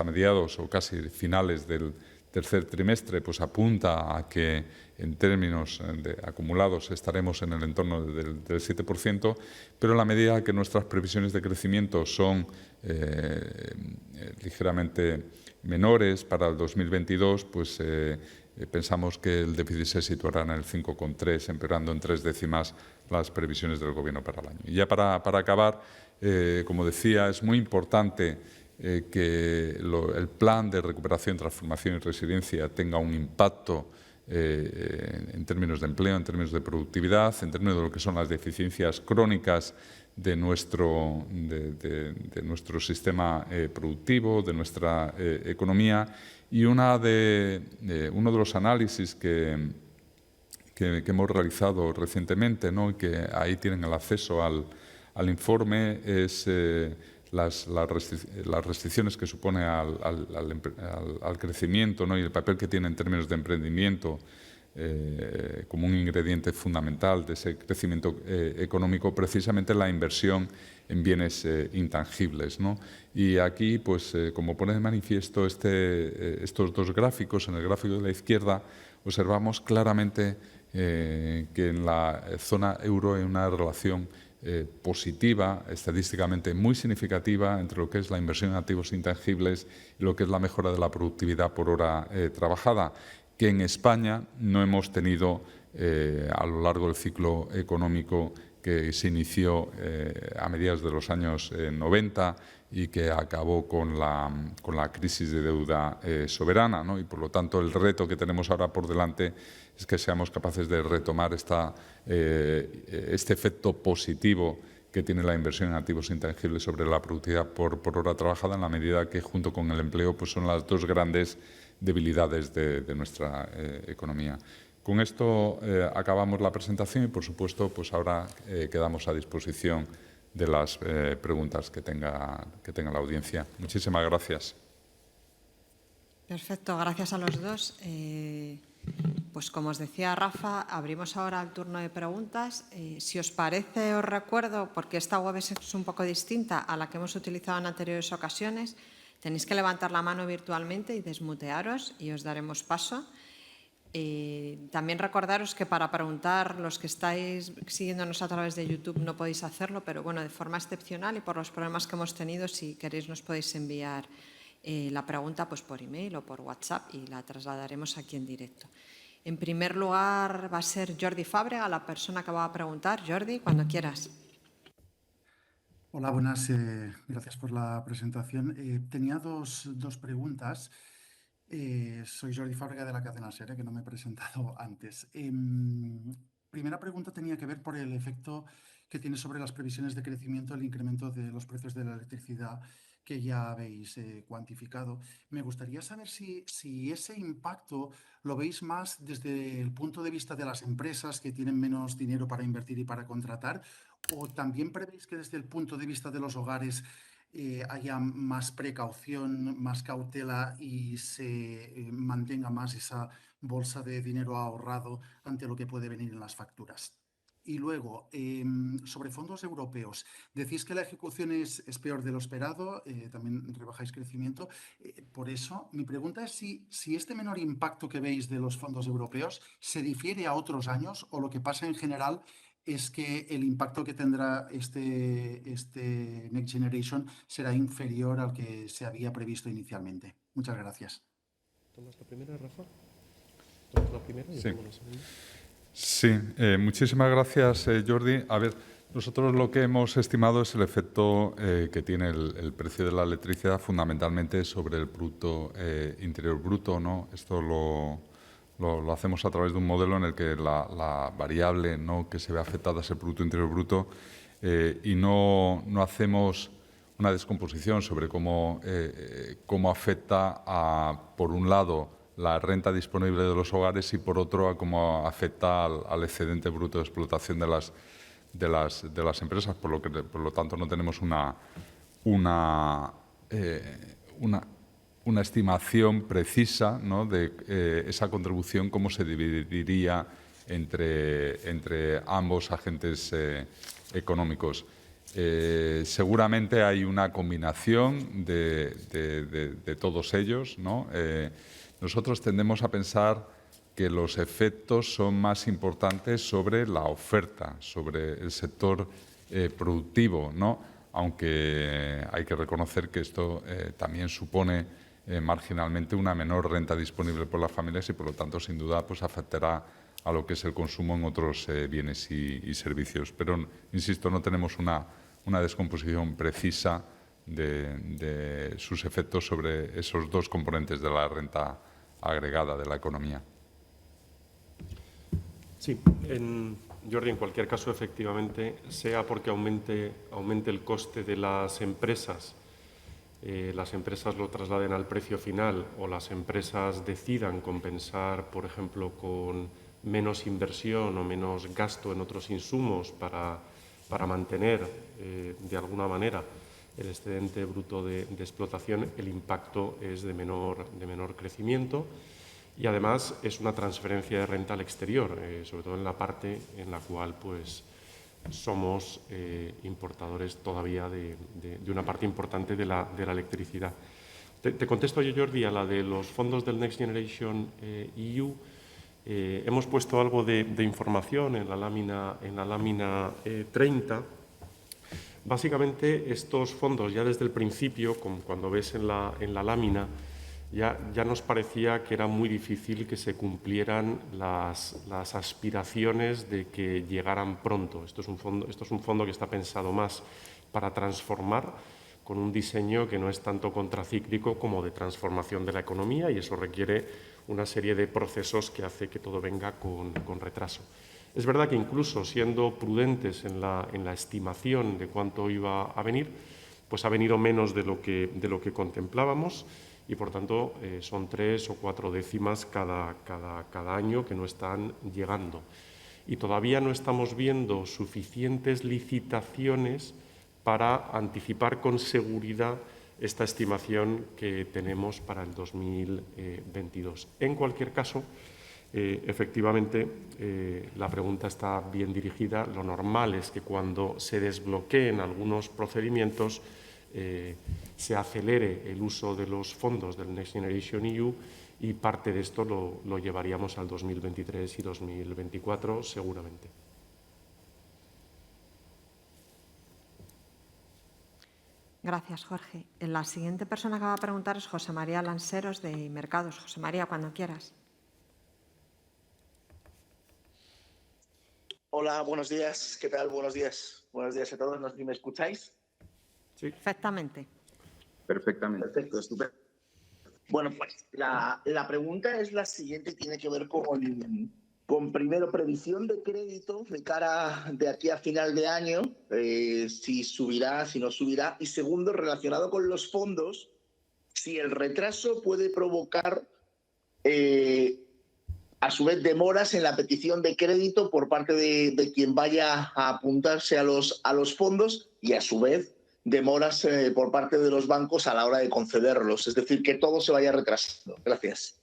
S3: mediados o casi finales del tercer trimestre pues apunta a que en términos acumulados estaremos en el entorno del 7%, pero en la medida que nuestras previsiones de crecimiento son ligeramente menores para el 2022, pues pensamos que el déficit se situará en el 5,3, empeorando en 3 décimas las previsiones del Gobierno para el año. Y ya para acabar, como decía, es muy importante que el plan de recuperación, transformación y resiliencia tenga un impacto en términos de empleo, en términos de productividad, en términos de lo que son las deficiencias crónicas de nuestro sistema productivo, de nuestra economía. Y uno de los análisis que hemos realizado recientemente, ¿no? Y que ahí tienen el acceso al informe, es las restricciones que supone al crecimiento, ¿no? Y el papel que tiene en términos de emprendimiento como un ingrediente fundamental de ese crecimiento económico, precisamente la inversión en bienes intangibles, ¿no? Y aquí, pues, como pone de manifiesto estos dos gráficos, en el gráfico de la izquierda observamos claramente que en la zona euro hay una relación positiva, estadísticamente muy significativa, entre lo que es la inversión en activos intangibles y lo que es la mejora de la productividad por hora trabajada, que en España no hemos tenido a lo largo del ciclo económico que se inició a mediados de los años 90 y que acabó con la crisis de deuda soberana, ¿no? Y, por lo tanto, el reto que tenemos ahora por delante es que seamos capaces de retomar este efecto positivo que tiene la inversión en activos intangibles sobre la productividad por hora trabajada, en la medida que, junto con el empleo, pues son las dos grandes debilidades de nuestra economía. Con esto acabamos la presentación y, por supuesto, pues ahora quedamos a disposición de las preguntas que tenga la audiencia. Muchísimas gracias.
S1: Perfecto, gracias a los dos. Pues como os decía Rafa, abrimos ahora el turno de preguntas. Si os parece, os recuerdo, porque esta web es un poco distinta a la que hemos utilizado en anteriores ocasiones, tenéis que levantar la mano virtualmente y desmutearos y os daremos paso. También recordaros que para preguntar, los que estáis siguiéndonos a través de YouTube no podéis hacerlo, pero bueno, de forma excepcional y por los problemas que hemos tenido, si queréis nos podéis enviar la pregunta pues por email o por WhatsApp y la trasladaremos aquí en directo. En primer lugar va a ser Jordi Fàbrega, la persona que va a preguntar. Jordi, cuando quieras.
S4: Hola, buenas. Gracias por la presentación. Tenía dos preguntas. Soy Jordi Fàbrega de la cadena SER, que no me he presentado antes. Primera pregunta tenía que ver por el efecto que tiene sobre las previsiones de crecimiento el incremento de los precios de la electricidad que ya habéis cuantificado. Me gustaría saber si ese impacto lo veis más desde el punto de vista de las empresas que tienen menos dinero para invertir y para contratar, o también prevéis que desde el punto de vista de los hogares haya más precaución, más cautela y se mantenga más esa bolsa de dinero ahorrado ante lo que puede venir en las facturas. Y luego, sobre fondos europeos, decís que la ejecución es peor de lo esperado, también rebajáis crecimiento. Por eso, mi pregunta es si este menor impacto que veis de los fondos europeos se difiere a otros años o lo que pasa en general es que el impacto que tendrá este Next Generation será inferior al que se había previsto inicialmente. Muchas gracias.
S2: ¿Tomas la primera, Rafa? ¿Tomas la primera y
S3: Sí.
S2: tomo la segunda?
S3: Sí, muchísimas gracias, Jordi. A ver, nosotros lo que hemos estimado es el efecto que tiene el precio de la electricidad fundamentalmente sobre el Producto Interior Bruto, ¿no? Esto lo hacemos a través de un modelo en el que la variable, ¿no?, que se ve afectada es el Producto Interior Bruto y no hacemos una descomposición sobre cómo afecta por un lado, la renta disponible de los hogares y, por otro, a cómo afecta al excedente bruto de explotación de las empresas. Por lo tanto, no tenemos una estimación precisa, ¿no?, de esa contribución, cómo se dividiría entre ambos agentes económicos. Seguramente hay una combinación de todos ellos, ¿no? Nosotros tendemos a pensar que los efectos son más importantes sobre la oferta, sobre el sector productivo, ¿no? Aunque hay que reconocer que esto también supone marginalmente una menor renta disponible por las familias y, por lo tanto, sin duda, pues afectará a lo que es el consumo en otros bienes y servicios. Pero, insisto, no tenemos una descomposición precisa de sus efectos sobre esos dos componentes de la renta agregada de la economía.
S2: Sí, Jordi, en cualquier caso, efectivamente, sea porque aumente el coste de las empresas lo trasladen al precio final o las empresas decidan compensar, por ejemplo, con menos inversión o menos gasto en otros insumos para mantener, de alguna manera, el excedente bruto de explotación, el impacto es de menor crecimiento y, además, es una transferencia de renta al exterior, sobre todo en la parte en la cual pues, somos importadores todavía de una parte importante de la electricidad. Te contesto yo, Jordi, a la de los fondos del Next Generation EU. Hemos puesto algo de información en la lámina 30. Básicamente, estos fondos, ya desde el principio, como cuando ves en la lámina, ya nos parecía que era muy difícil que se cumplieran las aspiraciones de que llegaran pronto. Esto es un fondo que está pensado más para transformar, con un diseño que no es tanto contracíclico como de transformación de la economía, y eso requiere una serie de procesos que hace que todo venga con retraso. Es verdad que, incluso siendo prudentes en la estimación de cuánto iba a venir, pues ha venido menos de lo que contemplábamos, y, por tanto, son 3 o 4 décimas cada año que no están llegando. Y todavía no estamos viendo suficientes licitaciones para anticipar con seguridad esta estimación que tenemos para el 2022. En cualquier caso, efectivamente, la pregunta está bien dirigida. Lo normal es que cuando se desbloqueen algunos procedimientos se acelere el uso de los fondos del Next Generation EU, y parte de esto lo llevaríamos al 2023 y 2024 seguramente.
S1: Gracias, Jorge. La siguiente persona que va a preguntar es José María Lanseros, de Mercados. José María, cuando quieras.
S5: Hola, buenos días. ¿Qué tal? Buenos días. Buenos días a todos. No sé si me escucháis.
S2: Sí.
S1: Perfectamente.
S6: Perfectamente.
S5: Perfecto, estupendo. Bueno, pues la pregunta es la siguiente, tiene que ver con primero, previsión de crédito de cara de aquí a final de año, si subirá, si no subirá, y segundo, relacionado con los fondos, si el retraso puede provocar a su vez demoras en la petición de crédito por parte de quien vaya a apuntarse a los fondos, y a su vez demoras por parte de los bancos a la hora de concederlos. Es decir, que todo se vaya retrasando. Gracias.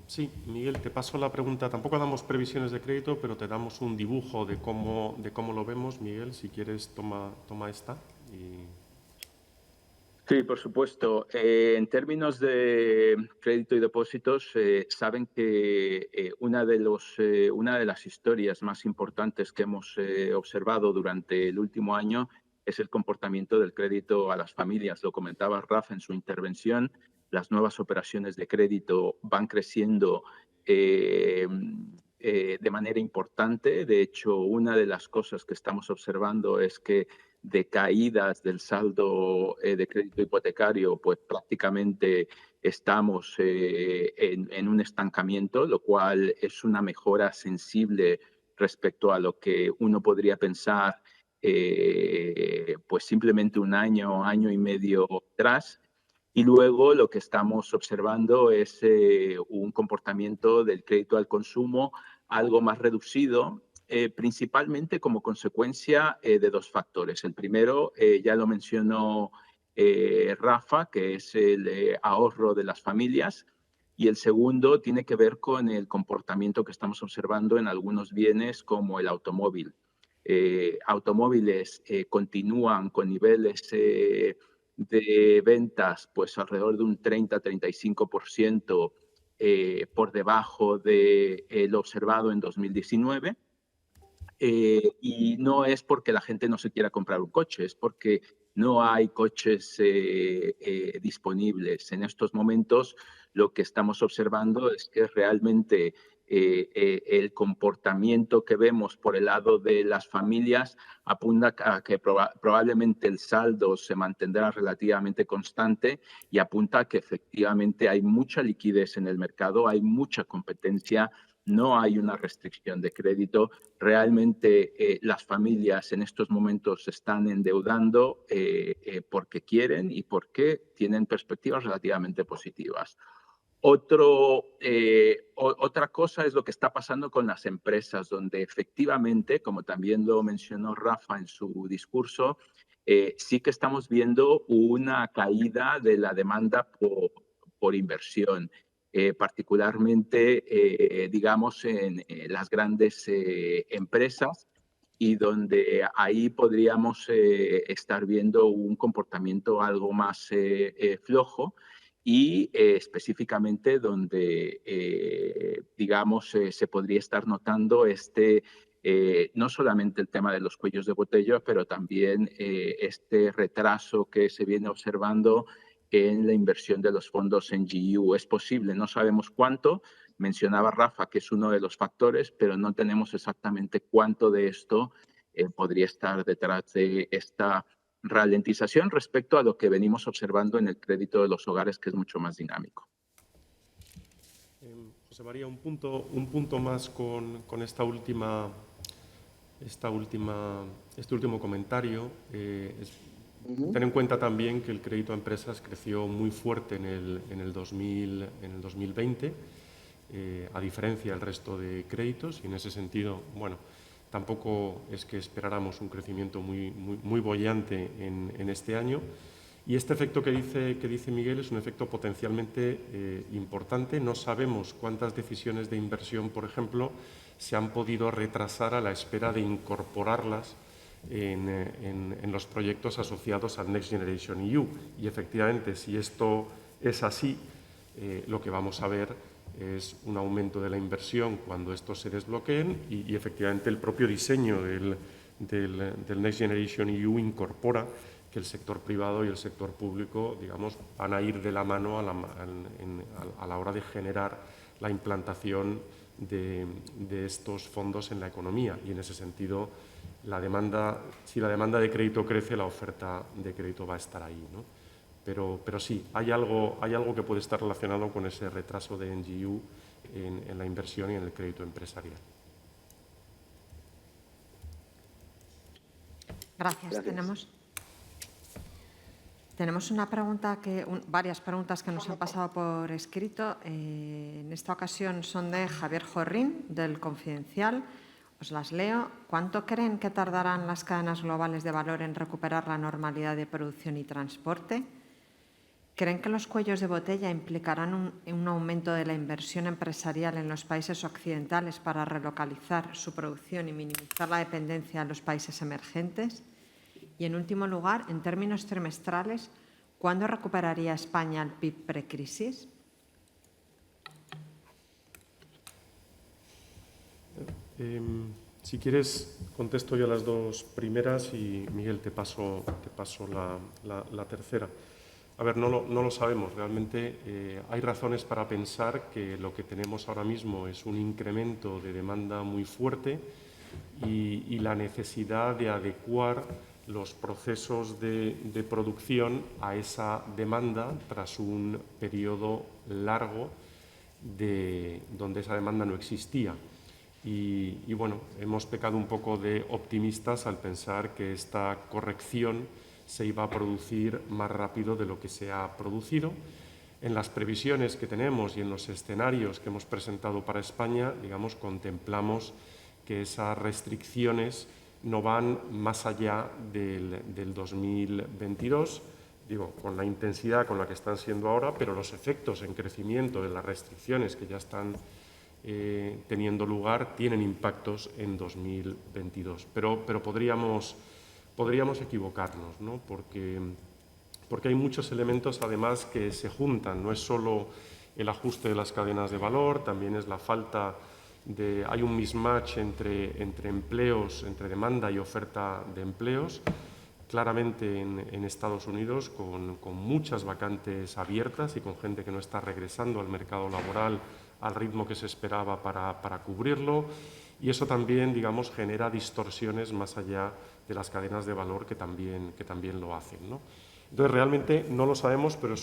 S2: Sí, Miguel, te paso la pregunta. Tampoco damos previsiones de crédito, pero te damos un dibujo de cómo lo vemos. Miguel, si quieres, toma esta.
S6: Sí, por supuesto. En términos de crédito y depósitos, saben que una de las historias más importantes que hemos observado durante el último año es el comportamiento del crédito a las familias. Lo comentaba Rafa en su intervención. Las nuevas operaciones de crédito van creciendo de manera importante. De hecho, una de las cosas que estamos observando es que de caídas del saldo de crédito hipotecario, pues prácticamente estamos en un estancamiento, lo cual es una mejora sensible respecto a lo que uno podría pensar pues simplemente un año, año y medio atrás. Y luego lo que estamos observando es un comportamiento del crédito al consumo algo más reducido, principalmente como consecuencia de dos factores. El primero, ya lo mencionó Rafa, que es el ahorro de las familias. Y el segundo tiene que ver con el comportamiento que estamos observando en algunos bienes como el automóvil. Automóviles continúan con niveles de ventas pues alrededor de un 30-35% por debajo de lo observado en 2019. Y no es porque la gente no se quiera comprar un coche, es porque no hay coches disponibles. En estos momentos lo que estamos observando es que realmente el comportamiento que vemos por el lado de las familias apunta a que probablemente el saldo se mantendrá relativamente constante y apunta a que efectivamente hay mucha liquidez en el mercado, hay mucha competencia, no hay una restricción de crédito. Realmente las familias en estos momentos se están endeudando porque quieren y porque tienen perspectivas relativamente positivas. Otra cosa es lo que está pasando con las empresas, donde efectivamente, como también lo mencionó Rafa en su discurso, sí que estamos viendo una caída de la demanda por inversión. Particularmente, digamos, en las grandes empresas y donde ahí podríamos estar viendo un comportamiento algo más flojo y específicamente donde, digamos, se podría estar notando no solamente el tema de los cuellos de botella, pero también este retraso que se viene observando en la inversión de los fondos en NGU. Es posible, no sabemos cuánto. Mencionaba Rafa que es uno de los factores, pero no tenemos exactamente cuánto de esto podría estar detrás de esta ralentización respecto a lo que venimos observando en el crédito de los hogares, que es mucho más dinámico.
S2: José María, un punto más con este último comentario. Ten en cuenta también que el crédito a empresas creció muy fuerte en el 2020, a diferencia del resto de créditos, y en ese sentido, bueno, tampoco es que esperáramos un crecimiento muy boyante en este año. Y este efecto que dice Miguel es un efecto potencialmente importante. No sabemos cuántas decisiones de inversión, por ejemplo, se han podido retrasar a la espera de incorporarlas en los proyectos asociados al Next Generation EU. Y efectivamente, si esto es así, lo que vamos a ver es un aumento de la inversión cuando estos se desbloqueen y efectivamente el propio diseño del Next Generation EU incorpora que el sector privado y el sector público, digamos, van a ir de la mano a la hora de generar la implantación de estos fondos en la economía. Y en ese sentido, si la demanda de crédito crece, la oferta de crédito va a estar ahí, ¿no? Pero sí, hay algo que puede estar relacionado con ese retraso de NGU en la inversión y en el crédito empresarial.
S1: Gracias. Tenemos una pregunta varias preguntas que nos han pasado por escrito. En esta ocasión son de Javier Jorrín, del Confidencial. Os las leo. ¿Cuánto creen que tardarán las cadenas globales de valor en recuperar la normalidad de producción y transporte? ¿Creen que los cuellos de botella implicarán un aumento de la inversión empresarial en los países occidentales para relocalizar su producción y minimizar la dependencia de los países emergentes? Y, en último lugar, en términos trimestrales, ¿cuándo recuperaría España el PIB precrisis?
S2: Si quieres, contesto yo las dos primeras y, Miguel, te paso la tercera. A ver, no lo sabemos. Realmente hay razones para pensar que lo que tenemos ahora mismo es un incremento de demanda muy fuerte y la necesidad de adecuar los procesos de producción a esa demanda tras un periodo largo donde esa demanda no existía. Y bueno, hemos pecado un poco de optimistas al pensar que esta corrección se iba a producir más rápido de lo que se ha producido. En las previsiones que tenemos y en los escenarios que hemos presentado para España, digamos, contemplamos que esas restricciones no van más allá del 2022, digo, con la intensidad con la que están siendo ahora, pero los efectos en crecimiento de las restricciones que ya están teniendo lugar tienen impactos en 2022. Pero podríamos equivocarnos, ¿no? Porque hay muchos elementos además que se juntan. No es solo el ajuste de las cadenas de valor, también es la falta de... Hay un mismatch entre empleos, entre demanda y oferta de empleos, claramente en Estados Unidos, con muchas vacantes abiertas y con gente que no está regresando al mercado laboral al ritmo que se esperaba para cubrirlo, y eso también, digamos, genera distorsiones más allá de las cadenas de valor que también lo hacen, ¿no? Entonces, realmente no lo sabemos, pero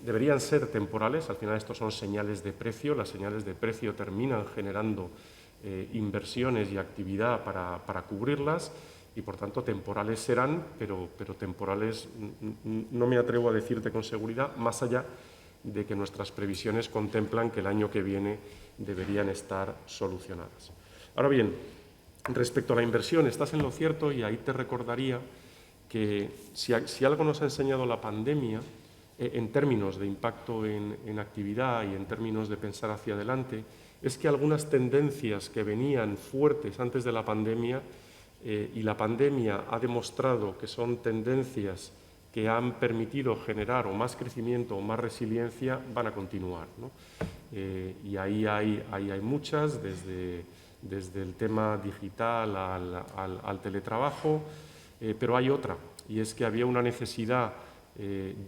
S2: deberían ser temporales. Al final, estos son señales de precio. Las señales de precio terminan generando inversiones y actividad para cubrirlas, y por tanto temporales serán, pero temporales no me atrevo a decirte con seguridad, más allá de que nuestras previsiones contemplan que el año que viene deberían estar solucionadas. Ahora bien, respecto a la inversión, estás en lo cierto, y ahí te recordaría que si algo nos ha enseñado la pandemia, en términos de impacto en actividad y en términos de pensar hacia adelante, es que algunas tendencias que venían fuertes antes de la pandemia, y la pandemia ha demostrado que son tendencias que han permitido generar o más crecimiento o más resiliencia, van a continuar, ¿no? Y ahí hay muchas, desde el tema digital al teletrabajo, pero hay otra, y es que había una necesidad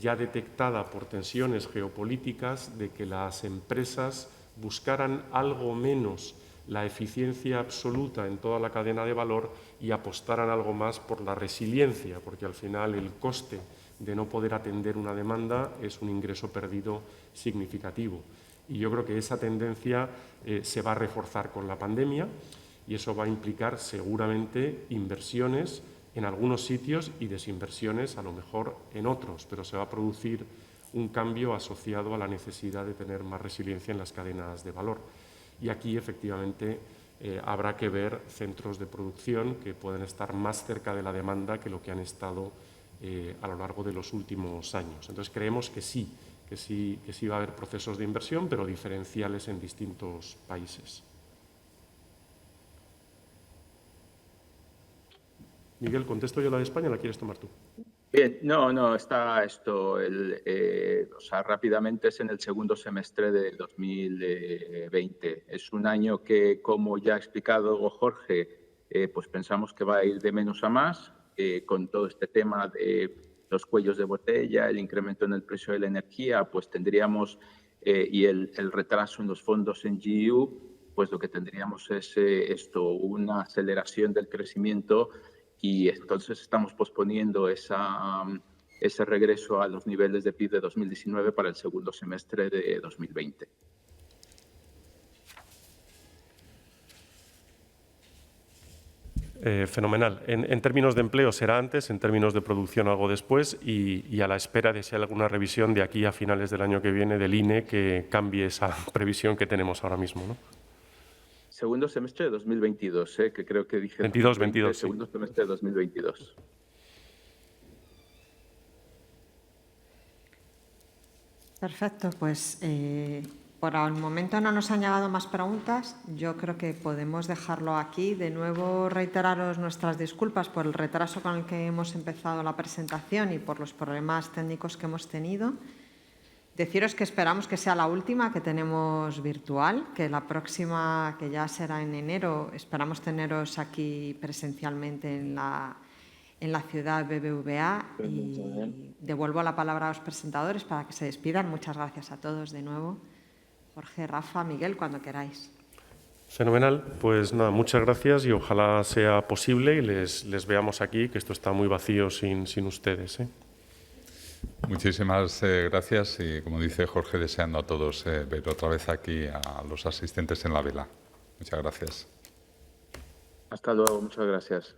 S2: ya detectada por tensiones geopolíticas de que las empresas buscaran algo menos la eficiencia absoluta en toda la cadena de valor y apostaran algo más por la resiliencia, porque al final el coste de no poder atender una demanda es un ingreso perdido significativo. Y yo creo que esa tendencia se va a reforzar con la pandemia, y eso va a implicar seguramente inversiones en algunos sitios y desinversiones a lo mejor en otros, pero se va a producir un cambio asociado a la necesidad de tener más resiliencia en las cadenas de valor. Y aquí, efectivamente, habrá que ver centros de producción que pueden estar más cerca de la demanda que lo que han estado a lo largo de los últimos años. Entonces, creemos que sí va a haber procesos de inversión, pero diferenciales en distintos países. Miguel, ¿contesto yo la de España o la quieres tomar tú?
S6: Bien, no, está esto, o sea, rápidamente es en el segundo semestre de 2020. Es un año que, como ya ha explicado Jorge, pues pensamos que va a ir de menos a más, con todo este tema de los cuellos de botella, el incremento en el precio de la energía, pues tendríamos, y el retraso en los fondos en GU, pues lo que tendríamos es una aceleración del crecimiento, y entonces estamos posponiendo ese regreso a los niveles de PIB de 2019 para el segundo semestre de 2020.
S2: Fenomenal. En términos de empleo será antes, en términos de producción algo después, y a la espera de si hay alguna revisión de aquí a finales del año que viene del INE que cambie esa previsión que tenemos ahora mismo, ¿no?
S6: Segundo semestre de 2022, que creo que dije...
S2: 22,
S6: segundo
S2: sí.
S6: Semestre de 2022.
S1: Perfecto, pues por el momento no nos han llegado más preguntas. Yo creo que podemos dejarlo aquí. De nuevo, reiteraros nuestras disculpas por el retraso con el que hemos empezado la presentación y por los problemas técnicos que hemos tenido. Deciros que esperamos que sea la última que tenemos virtual, que la próxima, que ya será en enero, esperamos teneros aquí presencialmente en la ciudad BBVA, y devuelvo la palabra a los presentadores para que se despidan. Muchas gracias a todos de nuevo. Jorge, Rafa, Miguel, cuando queráis.
S2: Fenomenal. Pues nada, muchas gracias y ojalá sea posible y les veamos aquí, que esto está muy vacío sin ustedes, ¿eh?
S3: Muchísimas gracias y, como dice Jorge, deseando a todos ver otra vez aquí a los asistentes en la vela. Muchas gracias.
S6: Hasta luego, muchas gracias.